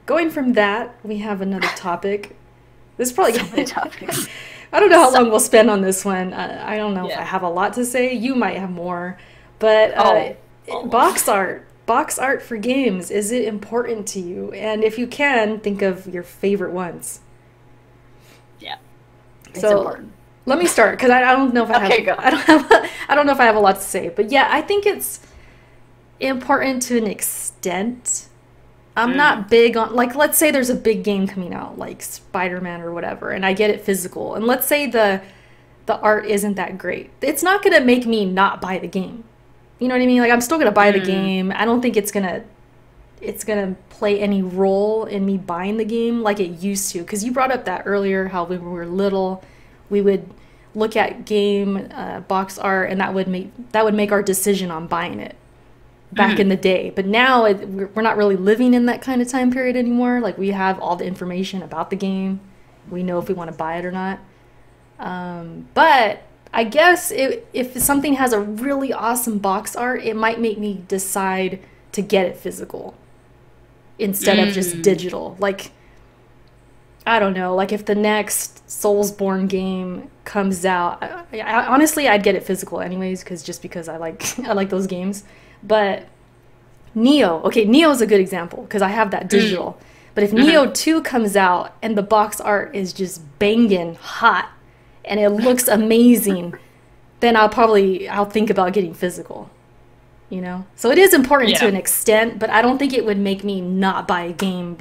going from that, we have another topic. This is probably so many topics. I don't know how long we'll spend on this one. I don't know if I have a lot to say. You might have more, but. Box art for games, is it important to you? And if you can, think of your favorite ones. Yeah, it's important. Let me start because I don't know if I don't know if I have a lot to say, but yeah, I think it's important to an extent. I'm not big on, like, let's say there's a big game coming out, like Spider-Man or whatever, and I get it physical, and let's say the art isn't that great. It's not gonna make me not buy the game. You know what I mean? Like, I'm still gonna buy the game. I don't think it's gonna play any role in me buying the game like it used to. Because you brought up that earlier, how when we were little, we would look at game box art, and that would make our decision on buying it back in the day. But now we're not really living in that kind of time period anymore. Like, we have all the information about the game. We know if we want to buy it or not. But I guess if something has a really awesome box art, it might make me decide to get it physical instead of just digital. Like, I don't know, like if the next Soulsborne game comes out, honestly, I'd get it physical anyways, because I like those games. But Neo is a good example because I have that digital. But if Neo 2 comes out and the box art is just banging hot, and it looks amazing, then I'll think about getting physical, So it is important to an extent, but I don't think it would make me not buy a game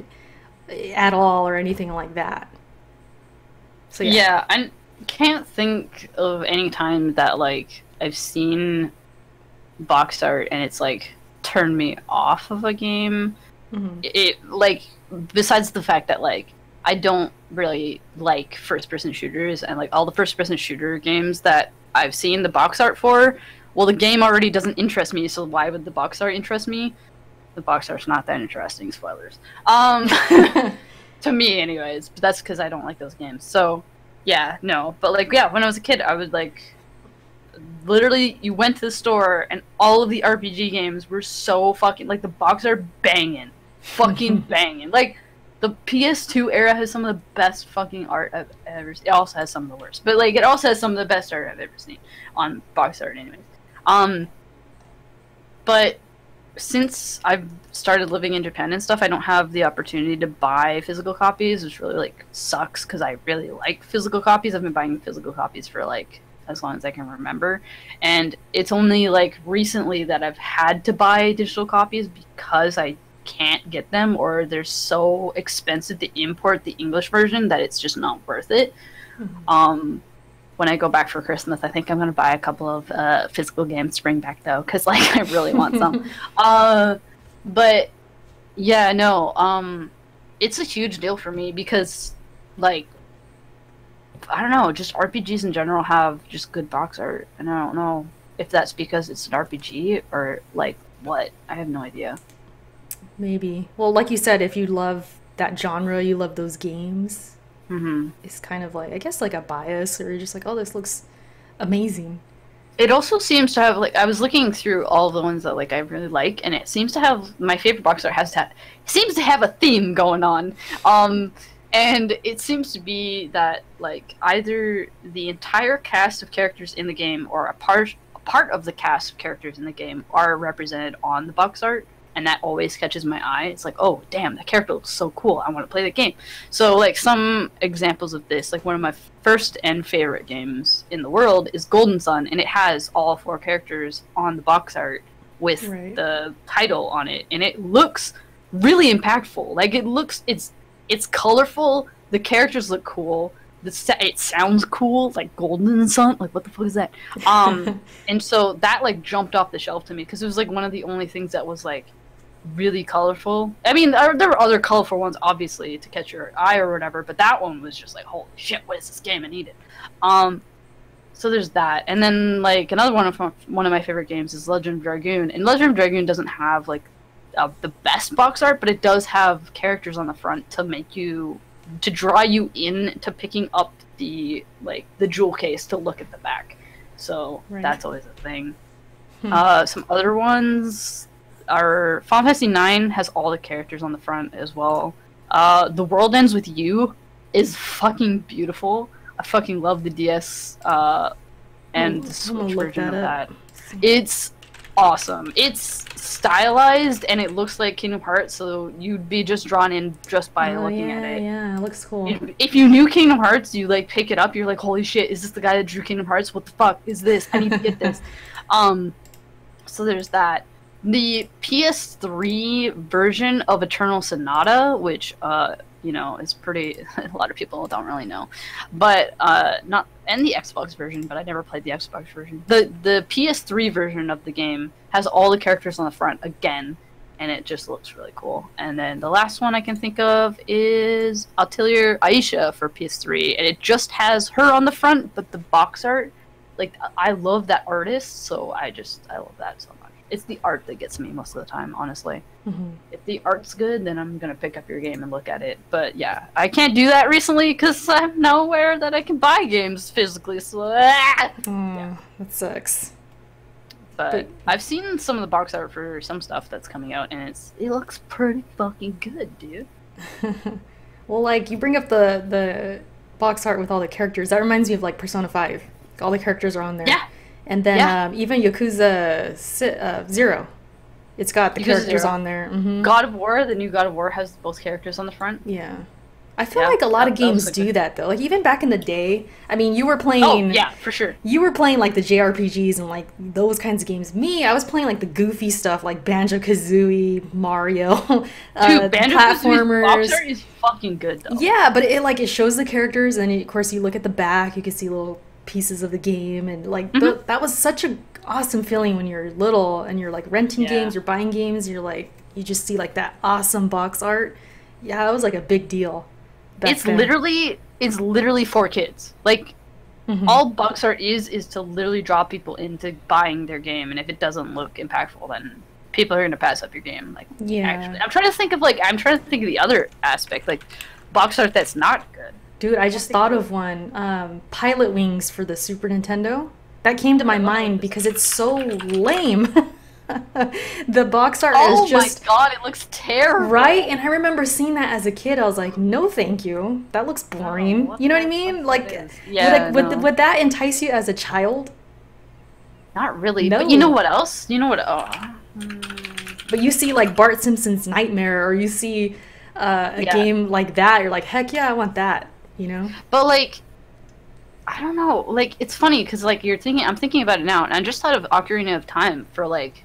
at all or anything like that. So yeah, I can't think of any time that like I've seen box art and it's like turned me off of a game. It like, besides the fact that like I don't really like first-person shooters, and like all the first-person shooter games that I've seen the box art for, well, the game already doesn't interest me, so why would the box art interest me? The box art's not that interesting, spoilers. To me anyways, but that's because I don't like those games. So yeah, no, but like, yeah, when I was a kid, I would like, literally, you went to the store and all of the RPG games were so fucking, like, the box art banging. Fucking banging. Like, The PS2 era has some of the best fucking art I've ever seen. It also has some of the worst, but like it also has some of the best art I've ever seen on box art, anyways. But since I've started living in Japan and stuff, I don't have the opportunity to buy physical copies, which really like sucks because I really like physical copies. I've been buying physical copies for like as long as I can remember, and it's only like recently that I've had to buy digital copies because I can't get them, or they're so expensive to import the English version that it's just not worth it. When I go back for Christmas, I think I'm gonna buy a couple of physical games to bring back though, because like I really want some. But yeah, no, it's a huge deal for me because like I don't know, just RPGs in general have just good box art, and I don't know if that's because it's an RPG or like what. I have no idea. Maybe. Well, like you said, if you love that genre, you love those games, it's kind of like, I guess, like a bias, or you're just like, oh, this looks amazing. It also seems to have, like, I was looking through all the ones that, like, I really like, and it seems to have, my favorite box art seems to have a theme going on. And it seems to be that, like, either the entire cast of characters in the game or a part of the cast of characters in the game are represented on the box art. And that always catches my eye. It's like, oh, damn, that character looks so cool. I want to play the game. So, like, some examples of this, like, one of my first and favorite games in the world is Golden Sun, and it has all 4 characters on the box art with the title on it, and it looks really impactful. Like, it's colorful, the characters look cool, it sounds cool, like Golden Sun, like what the fuck is that? And so that, like, jumped off the shelf to me, because it was, like, one of the only things that was, like, really colorful. I mean, there were other colorful ones, obviously, to catch your eye or whatever, but that one was just like, holy shit, what is this game? I need it. So there's that. And then, like, another one of my favorite games is Legend of Dragoon, and Legend of Dragoon doesn't have, like, the best box art, but it does have characters on the front to draw you in to picking up the jewel case to look at the back. So that's always a thing. Some other ones are Final Fantasy IX has all the characters on the front as well. The World Ends With You is fucking beautiful. I fucking love the DS and the Switch version of that. It's awesome. It's stylized and it looks like Kingdom Hearts, so you'd be just drawn in just by looking at it. Yeah, it looks cool. If you knew Kingdom Hearts, you like pick it up, you're like, holy shit, is this the guy that drew Kingdom Hearts? What the fuck is this? I need to get this. So there's that. The PS3 version of Eternal Sonata, which you know, is pretty a lot of people don't really know, but not, and the Xbox version, but I never played the Xbox version. The PS3 version of the game has all the characters on the front again, and it just looks really cool. And then the last one I can think of is Atelier Aisha for PS3, and it just has her on the front, but the box art, like, I love that artist, so I love that so much. It's the art that gets me most of the time, honestly. If the art's good, then I'm gonna pick up your game and look at it. But yeah, I can't do that recently because I'm nowhere that I can buy games physically. So yeah, that sucks. But I've seen some of the box art for some stuff that's coming out, and it looks pretty fucking good, dude. Well, like, you bring up the box art with all the characters. That reminds me of, like, Persona 5. All the characters are on there. Yeah. And then even Yakuza 0, it's got the characters on there. God of War, the new God of War has both characters on the front. Yeah. I feel like a lot of games do that, though. Like, even back in the day, I mean, you were playing... Oh, yeah, for sure. You were playing, like, the JRPGs and, like, those kinds of games. Me, I was playing, like, the goofy stuff, like Banjo-Kazooie, Mario, Dude, Banjo-Kazooie's box art is fucking good, though. Yeah, but it shows the characters, and of course, you look at the back, you can see little pieces of the game, and like that was such a awesome feeling when you're little and you're like renting games, you're buying games, you're like, you just see like that awesome box art. Yeah, it was like a big deal. It's literally for kids. Like, all box art is to literally draw people into buying their game, and if it doesn't look impactful, then people are gonna pass up your game. Like, actually, I'm trying to think of the other aspect, like box art that's not good. Dude, I just thought of one. Pilot Wings for the Super Nintendo. That came to my mind because it's so lame. The box art Oh is just my god, it looks terrible. right. And I remember seeing that as a kid. I was like, no, thank you. That looks boring. what You know what I the mean? fuck Like, that is. Yeah, no. would that entice you as a child? Not really. No. But you know what else? You know what? Oh. But you see like Bart Simpson's Nightmare, or you see a Yeah. game like that, you're like, heck yeah, I want that. You know? But like, I don't know. Like, it's funny because like I'm thinking about it now, and I just thought of Ocarina of Time for like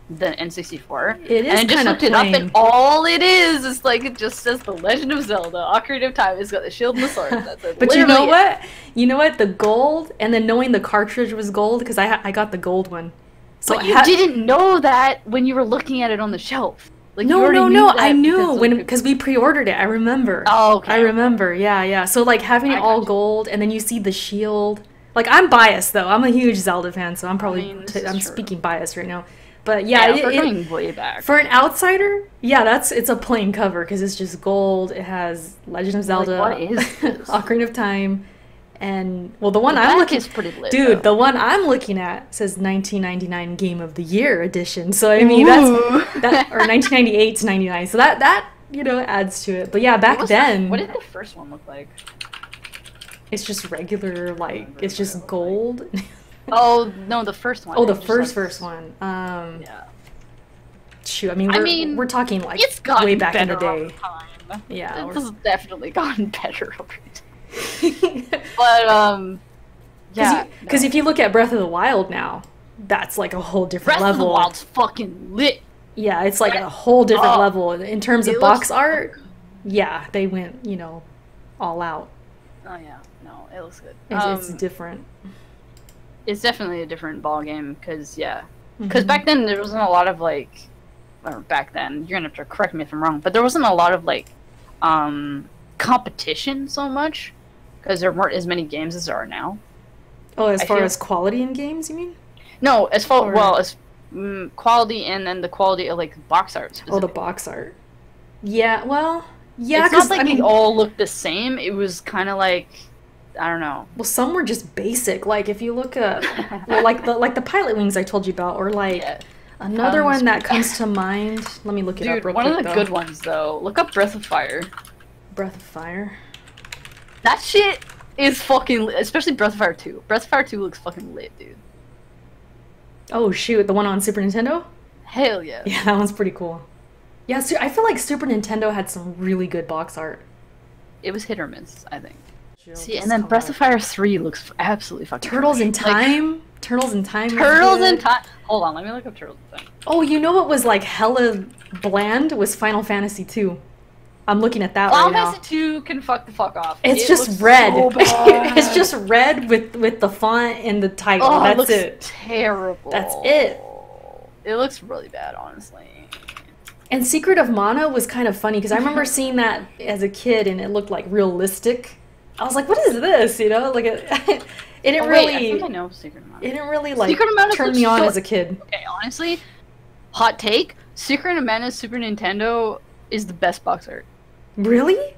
the N64. It is and I just kind of looked it up, plain. and all it is like it just says The Legend of Zelda: Ocarina of Time. It's got the shield and the sword. That's it. But you know Literally what? You know what? The gold, and then knowing the cartridge was gold, because I got the gold one. So But you didn't know that when you were looking at it on the shelf. Like, you No, already no, knew no. that I knew because when of- because we pre-ordered it. I remember. Oh, okay. I remember. Yeah, yeah. So like having it I all got you. gold, and then you see the shield. Like I'm biased though. I'm a huge Zelda fan, so I'm probably this is I'm true. speaking biased right now. But yeah, we're going way back. for an outsider, yeah, it's a plain cover because it's just gold. It has Legend of Zelda, what is this? Ocarina of Time, and well, the one The I'm back looking is pretty lit, dude, though. the one I'm looking at says 1999 Game of the Year edition. So I mean that's Ooh. that or 1998 to 99. So that you know adds to it. But yeah, back then What did the first one look like? it's just regular like it's just gold. Oh no, the first one. Oh, the It just, first one. Yeah. Shoot, I mean we're talking like It's gotten way back in the better over day. time. Yeah. It's definitely gotten better over time. But yeah. Because if you look at Breath of the Wild now, that's like a whole different Breath of the level. Wild's fucking lit. Yeah, it's like a whole different Oh, level in terms of it box looks so art. good. Yeah, they went all out. Oh yeah, no, it looks good. It's different. It's definitely a different ball game because back then there wasn't a lot of like, or back then you're gonna have to correct me if I'm wrong, but there wasn't a lot of like, competition so much because there weren't as many games as there are now. Oh, as I far feel- as quality in games, you mean? No, as far Or- well as quality and then the quality of like box art. Oh, the specifically. box art. Yeah, well, yeah, it's not because like I mean, they all looked the same. It was kind of like, I don't know. well, some were just basic. Like if you look at, well, like the Pilot Wings I told you about, or like Yeah. another one that comes to mind. Let me look it Dude, up real one quick. of the though. good ones though. Look up Breath of Fire. Breath of Fire. That shit is fucking lit, especially Breath of Fire 2. Breath of Fire 2 looks fucking lit, dude. Oh shoot, the one on Super Nintendo. Hell yeah. Yeah, that one's pretty cool. Yeah, I feel like Super Nintendo had some really good box art. It was hit or miss, I think. See, Just and then call Breath it. of Fire 3 looks absolutely fucking Turtles in great. Like, Time. Turtles in Time. was Turtles in good. Time. Hold on, let me look up Turtles in Time. Oh, you know what was like hella bland was Final Fantasy 2. I'm looking at that Final right now. Fantasy 2 can fuck the fuck off. It's It just looks red. so bad. It's just red with the font and the title. Oh, That's looks it. terrible. That's it. It looks really bad, honestly. And Secret of Mana was kind of funny because I remember seeing that as a kid and it looked like realistic. I was like, "What is this?" You know, like it didn't Oh, wait, I really. think I know Secret of Mana. It didn't really like Secret of Mana turn looks me on so- as a kid. Okay, honestly, hot take: Secret of Mana Super Nintendo is the best box art. Really?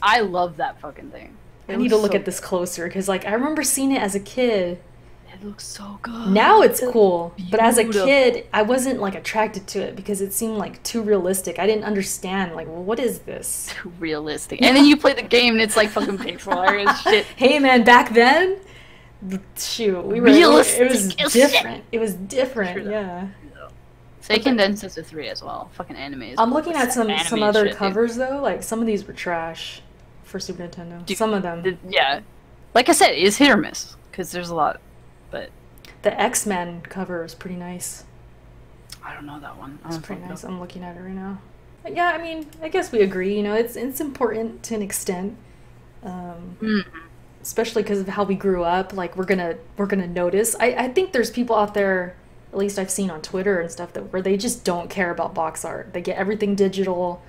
I love that fucking thing. I need to look at this closer because like I remember seeing it as a kid. It looks so good. Now it's cool, but as a beautiful. kid, I wasn't like attracted to it because it seemed like too realistic. I didn't understand like, well, what is this? too realistic. And then you play the game and it's like fucking pixel art and shit. Hey man, back then, shoot, we were Realistic It was as shit. different. It was different. True that. Yeah. Seiken Densetsu 3 as well. Fucking animes. I'm looking at some Animated other shit, dude. covers though. Like some of these were trash for Super Nintendo. Dude, Some of them. Yeah. Like I said, it's hit or miss. Because there's a lot. But The X-Men cover is pretty nice. I don't know that one. I It's don't pretty think nice. so. I'm looking at it right now. But yeah, I mean, I guess we agree. You know, it's important to an extent, especially because of how we grew up. Like we're gonna notice. I think there's people out there, at least I've seen on Twitter and stuff, that where they just don't care about box art. They get everything digital.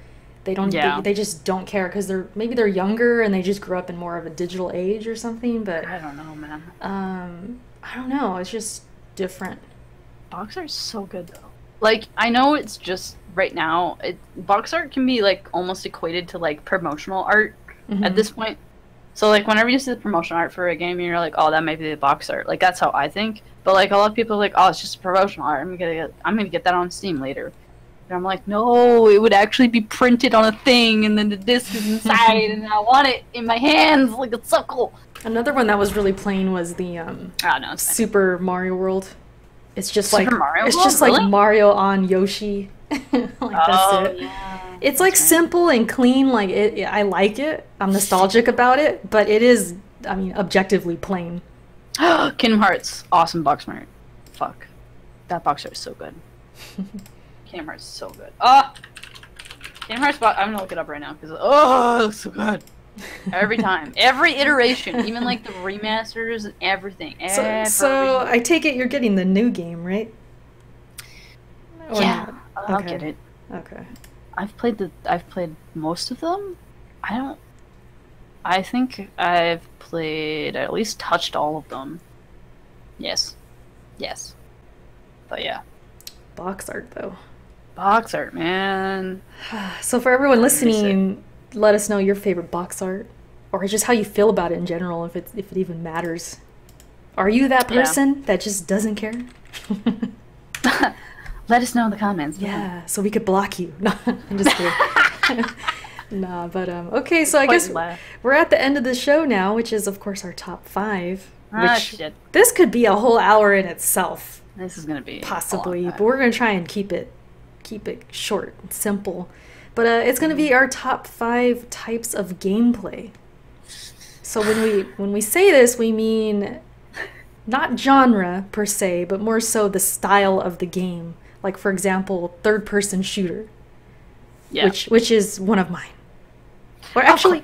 They don't. Yeah. They just don't care because they're younger and they just grew up in more of a digital age or something. But I don't know, man. I don't know. It's just different. Box art's so good though. Like I know it's just right now. Box art can be like almost equated to like promotional art Mm-hmm. at this point. So like whenever you see the promotion art for a game, you're like, oh, that might be the box art. Like that's how I think. But like a lot of people are like, oh, it's just a promotional art. I'm gonna get that on Steam later. And I'm like, no, it would actually be printed on a thing, and then the disc is inside, and I want it in my hands. Like it's so cool. Another one that was really plain was the no, Super Mario World. It's just Super like Mario it's World? just Really? like Mario on Yoshi. Like that's it. Yeah. It's like simple and clean. Like I like it. I'm nostalgic about it, but it is, I mean, objectively plain. Kingdom Hearts, awesome box art. Fuck, that box art is so good. Kingdom Hearts is so good. Ah, Kingdom Hearts box. I'm gonna look it up right now because it looks so good. Every time, every iteration, even like the remasters and everything. So I take it you're getting the new game, right? Or Yeah, not? I'll Okay. get it. Okay. I've played most of them. I think I've played, at least touched all of them. Yes. Yes. But yeah. Box art though. Box art, man. So for everyone listening, let us know your favorite box art, or just how you feel about it in general, if it even matters. Are you that person that just doesn't care? Let us know in the comments. Yeah, so we could block you. No, I'm just kidding. Nah, but okay, so I guess we're at the end of the show now, which is of course our top 5. Shit. This could be a whole hour in itself. This is gonna be Possibly, but we're gonna try and keep it short and simple. But it's gonna be our top 5 types of gameplay. So when we say this, we mean not genre per se, but more so the style of the game. Like for example, third-person shooter, which is one of mine. Or actually,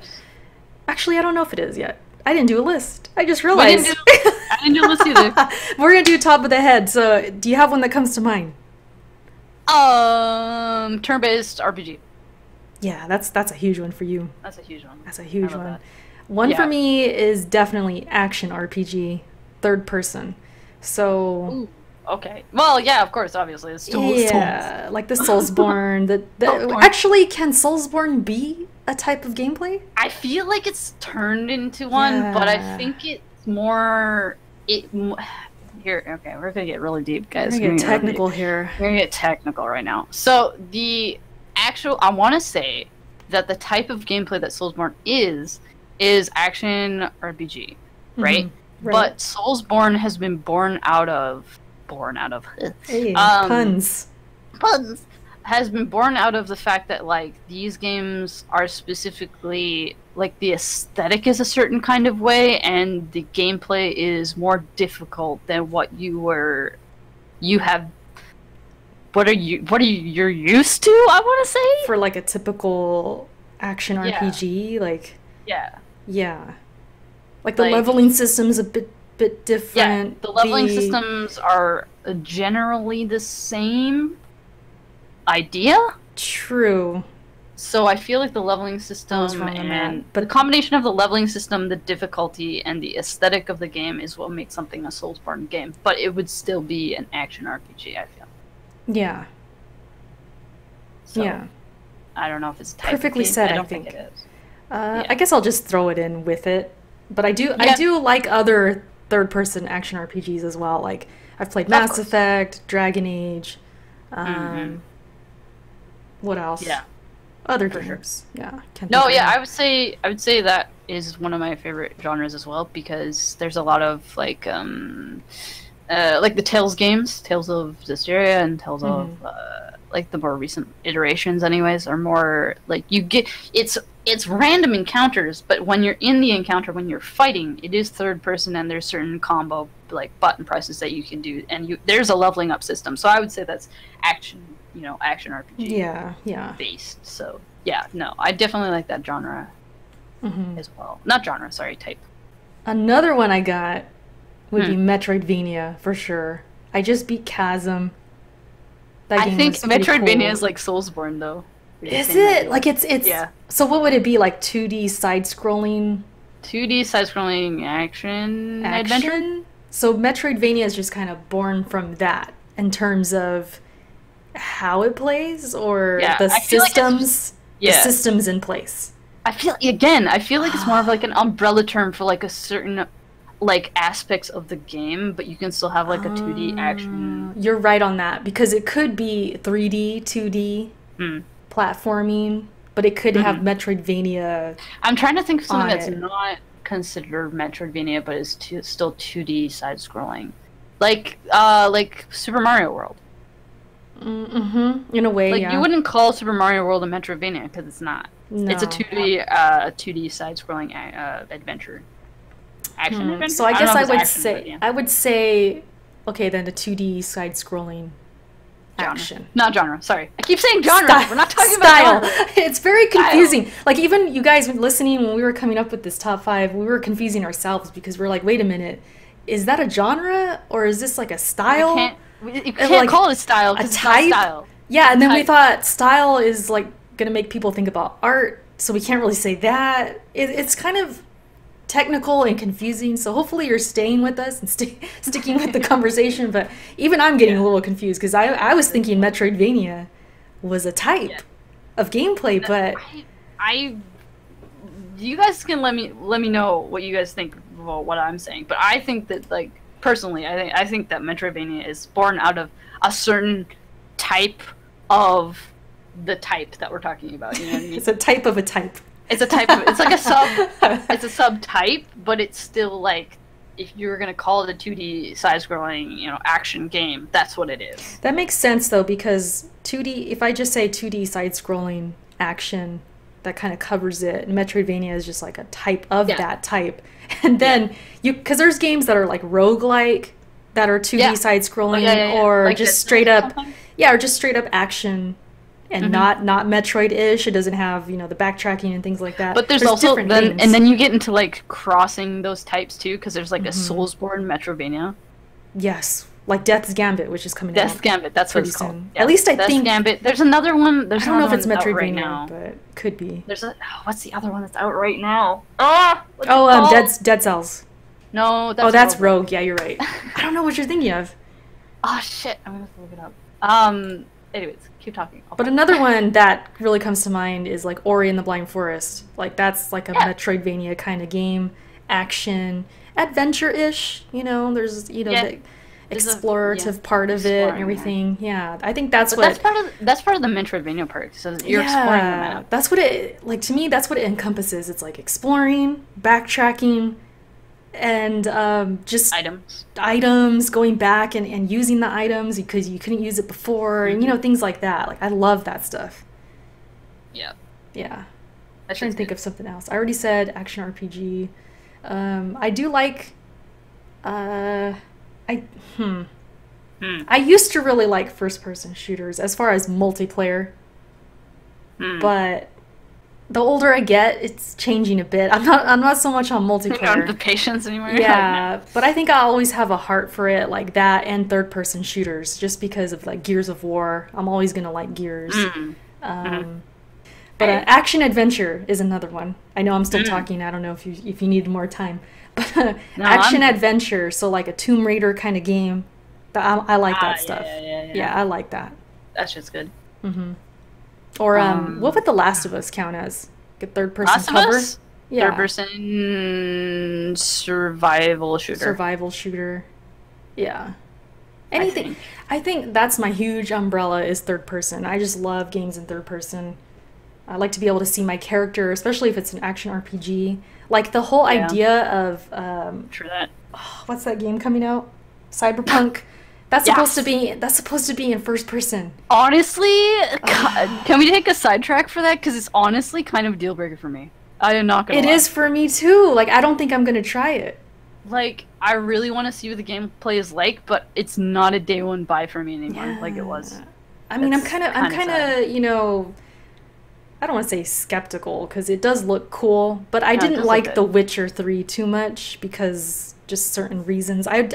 I don't know if it is yet. I didn't do a list. I just realized. I didn't do a list either. We're gonna do top of the head. So, do you have one that comes to mind? Turn-based RPG. Yeah, that's a huge one for you. That's a huge one. That's a huge one. That. One for me is definitely action RPG, third person. So. Ooh, okay. Well, yeah, of course, obviously, it's still Souls. Like the Soulsborne. Actually, can Soulsborne be a type of gameplay? I feel like it's turned into one, but I think it's more. Here, okay, we're gonna get really deep, guys. We're gonna get technical here. We're gonna get technical right now. So the actual, I want to say that the type of gameplay that Soulsborne is action RPG, right? Right. But Soulsborne has been born out of Hey, puns. Has been born out of the fact that like these games are specifically like the aesthetic is a certain kind of way and the gameplay is more difficult than what you're used to, I want to say, for like a typical action RPG, like yeah, like the leveling system's a bit different. Yeah, the leveling systems are generally the same idea. True. So I feel like the leveling system but the combination of the leveling system, the difficulty, and the aesthetic of the game is what makes something a Soulsborne game. But it would still be an action RPG, I feel. Yeah. So, yeah. I don't know if it's perfectly said. I don't think it is. I guess I'll just throw it in with it. But I do like other third-person action RPGs as well. Like I've played Mass Effect, Dragon Age. What else? Yeah. Other games. Sure. Yeah. I would say that is one of my favorite genres as well because there's a lot of like the Tales games, Tales of Zestiria and Tales of like the more recent iterations anyways are more like you get it's random encounters, but when you're in the encounter, when you're fighting, it is third person and there's certain combo like button presses that you can do and there's a leveling up system. So I would say that's action RPG based. So I definitely like that genre as well. Not genre, sorry, type. Another one I got would be Metroidvania for sure. I just beat Chasm. I think Metroidvania is like Soulsborne though. Is it? Like it's So what would it be, like 2D side-scrolling? 2D side-scrolling action adventure? So Metroidvania is just kind of born from that in terms of how it plays or the systems in place. I feel like it's more of like an umbrella term for like a certain like aspects of the game, but you can still have like a 2D action. You're right on that because it could be 3D, 2D Mm. platforming, but it could have Metroidvania I'm trying to think of something on that's it. not considered Metroidvania, but is still 2D side scrolling, like Super Mario World. Mm-hmm. In a way, Like yeah. you wouldn't call Super Mario World a Metroidvania because it's not. It's a No. 2D side scrolling adventure. Action adventure. So I don't guess know I if it's would action, say but yeah. I would say okay then a 2D side scrolling Genre. action. Not genre. Sorry, I keep saying genre. Style. We're not talking Style. about genre. It's very Style. confusing. Like even you guys listening when we were coming up with this top 5, we were confusing ourselves because we're like, wait a minute, is that a genre or is this like a style? You can't like, call it a style a because it's type? not style. Yeah, and then we Type. thought style is like gonna make people think about art, so we can't really say that. It's kind of technical and confusing, so hopefully you're staying with us and sticking with the conversation, but even I'm getting a little confused because I was thinking Metroidvania was a type of gameplay, but I you guys can let me know what you guys think about what I'm saying, but I think that like personally I think that Metroidvania is born out of a certain type of the type that we're talking about, you know what I mean? it's a type of a type. It's a type of, it's like a it's a subtype, but it's still like, if you were gonna call it a 2D side-scrolling, you know, action game, that's what it is. That makes sense though because 2D, if I just say 2D side-scrolling action, that kind of covers it. Metroidvania is just like a type of that type. And then because there's games that are like roguelike that are 2D side-scrolling or like just straight up something? or just straight up action and not Metroid-ish. It doesn't have, you know, the backtracking and things like that. But there's also different then games. and then you get into like crossing those types too, because there's like a Soulsborne Metroidvania. Yes, like Death's Gambit, which is coming out. Death's Gambit, that's what pretty it's called. soon. Yeah. At least I Death's think. Gambit. There's another one. There's I don't know if it's another one that's out right Metroidvania, now. but could be. There's what's the other one that's out right now? What's it Oh, called? Dead Cells. No, that's That's Rogue. Rogue. Yeah, you're right. I don't know what you're thinking of. Oh shit, I'm gonna have to look it up. Anyways, keep talking. But another one that really comes to mind is like Ori and the Blind Forest. Like that's like a Metroidvania kind of game, action, adventure-ish. You know, there's the explorative part of it and everything. Yeah, I think that's what. That's part of the Metroidvania part. So you're exploring the map. That's what it like to me. That's what it encompasses. It's like exploring, backtracking, and just items, going back and using the items because you couldn't use it before, and you know, things like that. Like I love that stuff. Yeah. I'm trying to think of something else. I already said action RPG. I do like I used to really like first person shooters as far as multiplayer. But the older I get, it's changing a bit. I'm not so much on multiplayer. You don't have the patience anymore. Yeah, but I think I always have a heart for it, like that and third person shooters, just because of like Gears of War. I'm always gonna like Gears. But action adventure is another one. I know I'm still talking. I don't know if you need more time, but action adventure. So like a Tomb Raider kind of game. I like that stuff. Yeah, I like that. That's just good. Or what would The Last of Us count as? A third person Last cover? of Us? Yeah. Third person survival shooter. Survival shooter. Yeah. Anything. I think that's my huge umbrella is third person. I just love games in third person. I like to be able to see my character, especially if it's an action RPG. Like the whole idea of True that. What's that game coming out? Cyberpunk. That's supposed to be in first person. Honestly, can we take a sidetrack for that? Because it's honestly kind of a deal breaker for me. I am not gonna lie. It is for me too. Like I don't think I'm gonna try it. Like I really want to see what the gameplay is like, but it's not a day one buy for me anymore, like it was. I mean, I'm kind of, you know, I don't want to say skeptical because it does look cool, but I didn't like The Witcher 3 too much because just certain reasons. I've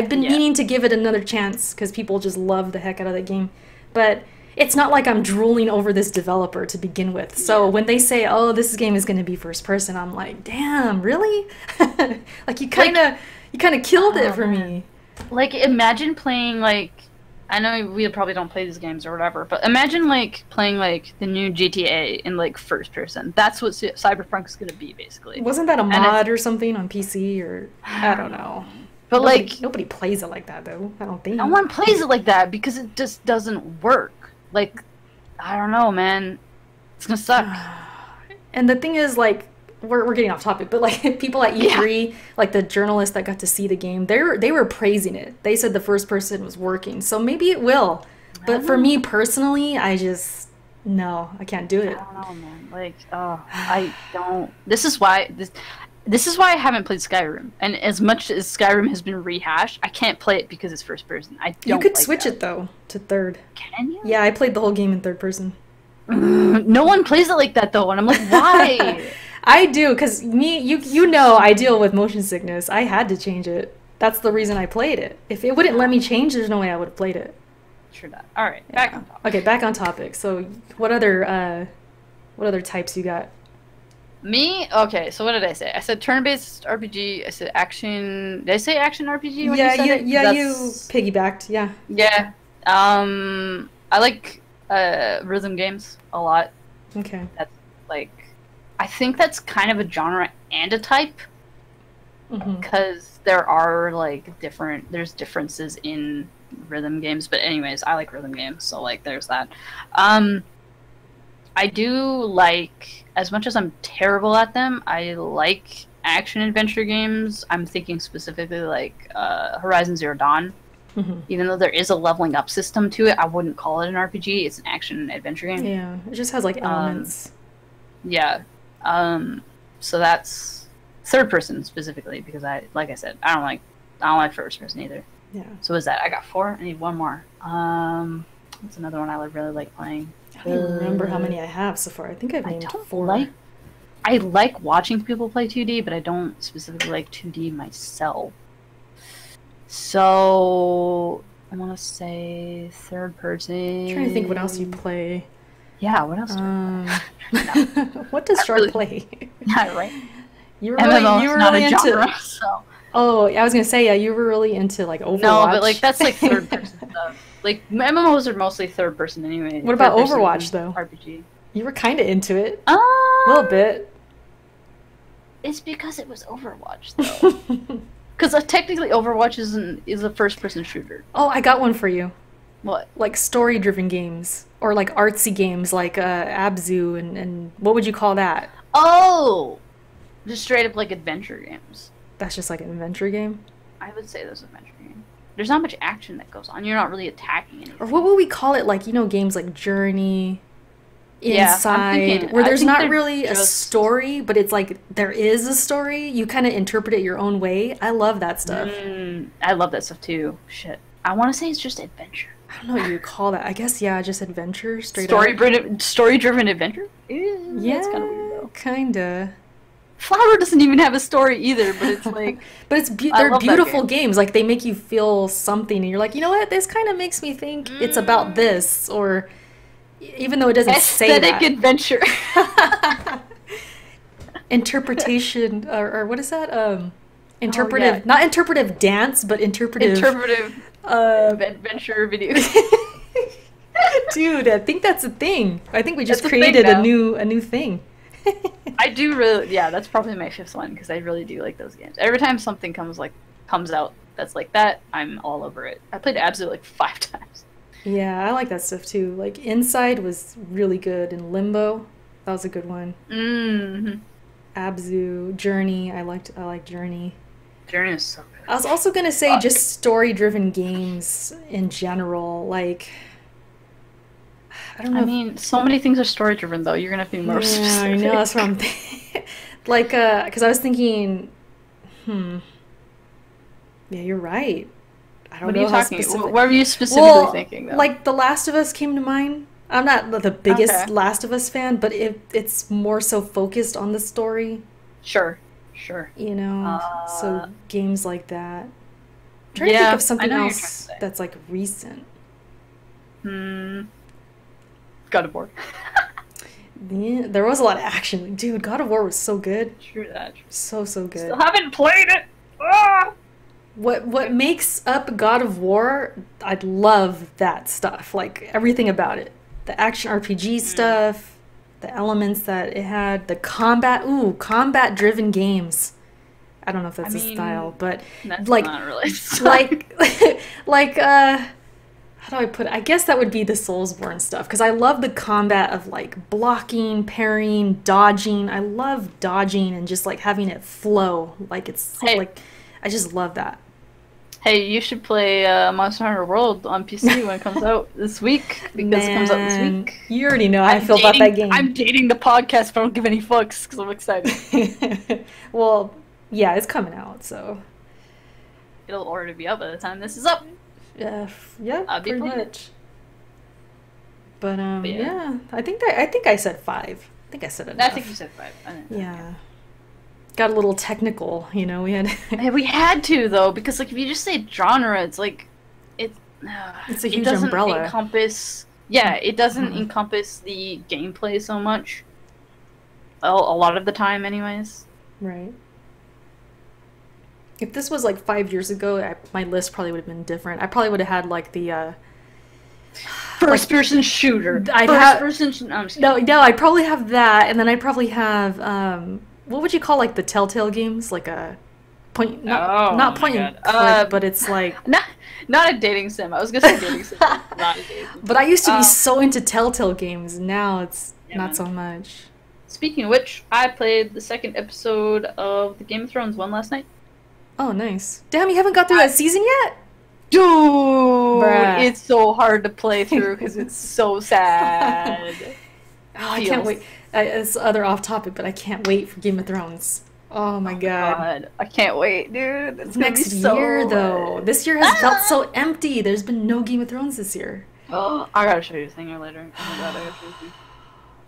been meaning to give it another chance because people just love the heck out of that game, but it's not like I'm drooling over this developer to begin with. So when they say, "Oh, this game is going to be first person," I'm like, "Damn, really?" Like you kind of killed it for me. Like imagine playing like I know we probably don't play these games or whatever, but imagine like playing like the new GTA in like first person. That's what Cyberpunk's gonna be basically. Wasn't that a And mod or something on PC or I don't know. But Nobody plays it like that though. I don't think. no one plays it like that because it just doesn't work. Like, I don't know, man. It's gonna suck. And the thing is, like, we're getting off topic, but like people at E3, like the journalists that got to see the game, they were praising it. They said the first person was working, so maybe it will. But for me personally, I can't do it. I don't know, man. Like, I don't. This is why I haven't played Skyrim. And as much as Skyrim has been rehashed, I can't play it because it's first person. I don't. You could like switch that. it though to third. Can you? Yeah, I played the whole game in third person. No one plays it like that though, and I'm like, why? I do, because you know I deal with motion sickness. I had to change it. That's the reason I played it. If it wouldn't let me change, there's no way I would have played it. True that. All right, back on topic. Okay, back on topic. So, what other types you got? Me? Okay, so what did I say? I said turn-based RPG. I said action. Did I say action RPG when Yeah, you said it? you piggybacked. Yeah. Yeah. I like rhythm games a lot. Okay. That's like, I think that's kind of a genre and a type, because there are like there's differences in rhythm games. But anyways, I like rhythm games, so like there's that. I do like, as much as I'm terrible at them, I like action adventure games. I'm thinking specifically like Horizon Zero Dawn. Even though there is a leveling up system to it, I wouldn't call it an RPG. It's an action adventure game. Yeah, it just has like elements. Yeah. So that's third person specifically, because like I said, I don't like first person either. Yeah. So is that? I got 4. I need 1 more. What's another one I really like playing? I don't even remember how many I have so far. I think I've named 4. I like watching people play 2D, but I don't specifically like 2D myself. So I want to say third person. I'm trying to think what else you play. Yeah, what else? What does Shark play? Yeah, right. You were really into. Genre, so. Oh, I was gonna say, yeah, you were really into like Overwatch. No, but like that's like third person stuff. Like MMOs are mostly third person anyway. What about Overwatch though? RPG. You were kind of into it. A little bit. It's because it was Overwatch though. Because technically Overwatch is a first person shooter. Oh, I got one for you. What? Like story driven games or like artsy games like Abzu and what would you call that? Oh, just straight up like adventure games. That's just like an adventure game? I would say those adventure games. There's not much action that goes on. You're not really attacking anything. Or what would we call it? Like, you know, games like Journey, Inside, where there's not really a story, but it's like there is a story. You kind of interpret it your own way. I love that stuff. I love that stuff too. Shit. I want to say it's just adventure. I don't know what you call that. I guess, yeah, just adventure, straight up. Story-driven adventure? Yeah, that's kind of weird though. Kinda. Flower doesn't even have a story either, but it's like... But they're beautiful games. Like, they make you feel something, and you're like, you know what? This kind of makes me think it's about this, or... Even though it doesn't say that. Aesthetic adventure. Interpretation, or what is that? Interpretive, not interpretive dance, but interpretive adventure video. Dude, I think that's a thing. I think we just created a new thing. I do really, yeah, that's probably my 5th one, because I really do like those games. Every time something comes out that's like that, I'm all over it. I played Abzu like 5 times. Yeah, I like that stuff too. Like Inside was really good, and Limbo, that was a good one. Abzu, Journey, I like Journey. Journey is so good. I was also gonna say just story-driven games in general, like I don't know. I mean, so many things are story-driven though. You're gonna have to be more specific. I know, that's what I'm thinking. Like, because I was thinking, yeah, you're right. I don't know. What are you talking about? What were you specifically thinking, though? Like, The Last of Us came to mind. I'm not the biggest Last of Us fan, but it's more so focused on the story. Sure. You know, so games like that. I'm trying to think of something else that's, like, recent. God of War. Yeah, there was a lot of action. Dude, God of War was so good. True that. So good. Still haven't played it! Ah! what makes up God of War, I love that stuff. Like everything about it. The action RPG stuff, the elements that it had, the combat driven games. I don't know if that's a style, but that's like not really like like how do I put it? I guess that would be the Soulsborne stuff because I love the combat of like blocking, parrying, dodging. I love dodging and just like having it flow. Like it's like I just love that. Hey, you should play Monster Hunter World on PC when it comes out this week because it comes out this week. You already know how I feel about that game. I'm dating the podcast, but I don't give any fucks because I'm excited. Well, yeah, it's coming out, so it'll already be up by the time this is up. Yeah, I'll be pretty much. But yeah, I think I said 5. I think I said enough. I think you said 5. Yeah. Got a little technical, you know. We had to though because like if you just say genre, it's like it's a huge umbrella. It doesn't encompass the gameplay so much. A lot of the time, anyways. Right. If this was like 5 years ago, my list probably would have been different. I probably would have had like the first-person shooter. No, I'd probably have that, and then I'd probably have what would you call like the Telltale games, like a point, not point and click, but it's like not a dating sim. I was gonna say dating sim, not a dating sim. But I used to be so into Telltale games. Now it's not so much. Speaking of which, I played the second episode of the Game of Thrones one last night. Oh, nice. Damn, you haven't got through that season yet? Dude, Bruh. It's so hard to play through because it's so sad. I can't wait. It's other off topic, but I can't wait for Game of Thrones. Oh my god. I can't wait, dude. It's next year, though. This year has felt so empty. There's been no Game of Thrones this year. Oh, I gotta show you a thing later. Oh my god, I gotta show you a thing.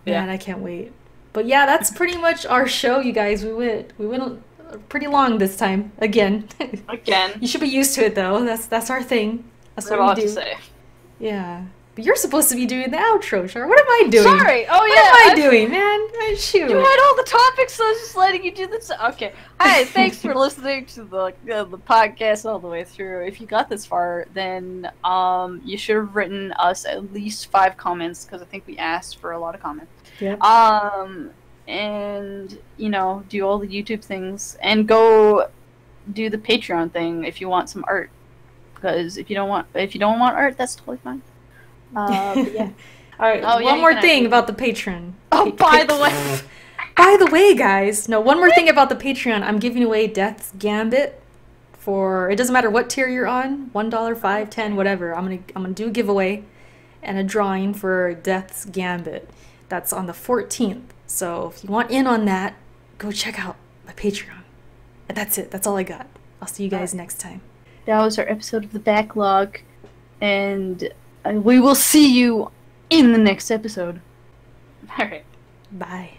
Yeah, and I can't wait. But yeah, that's pretty much our show, you guys. We went pretty long this time. Again. You should be used to it though. That's our thing. That's what we do. To say. Yeah. But you're supposed to be doing the outro, Char. What am I doing? Sorry. Oh yeah. What am I doing, man? Shoot. You had all the topics, so I was just letting you do this. Okay. Hi. Thanks for listening to the podcast all the way through. If you got this far, then you should have written us at least 5 comments because I think we asked for a lot of comments. Yeah. And you know, do all the YouTube things and go do the Patreon thing if you want some art. Because if you don't want art, that's totally fine. But yeah. All right. One more thing about the Patreon. Oh, by the way, guys. No, one more thing about the Patreon. I'm giving away Death's Gambit for, it doesn't matter what tier you're on, $1, $5, $10, whatever. I'm gonna do a giveaway and a drawing for Death's Gambit. That's on the 14th. So if you want in on that, go check out my Patreon. And that's it. That's all I got. I'll see you guys next time. That was our episode of the Backlog, and we will see you in the next episode. All right. Bye.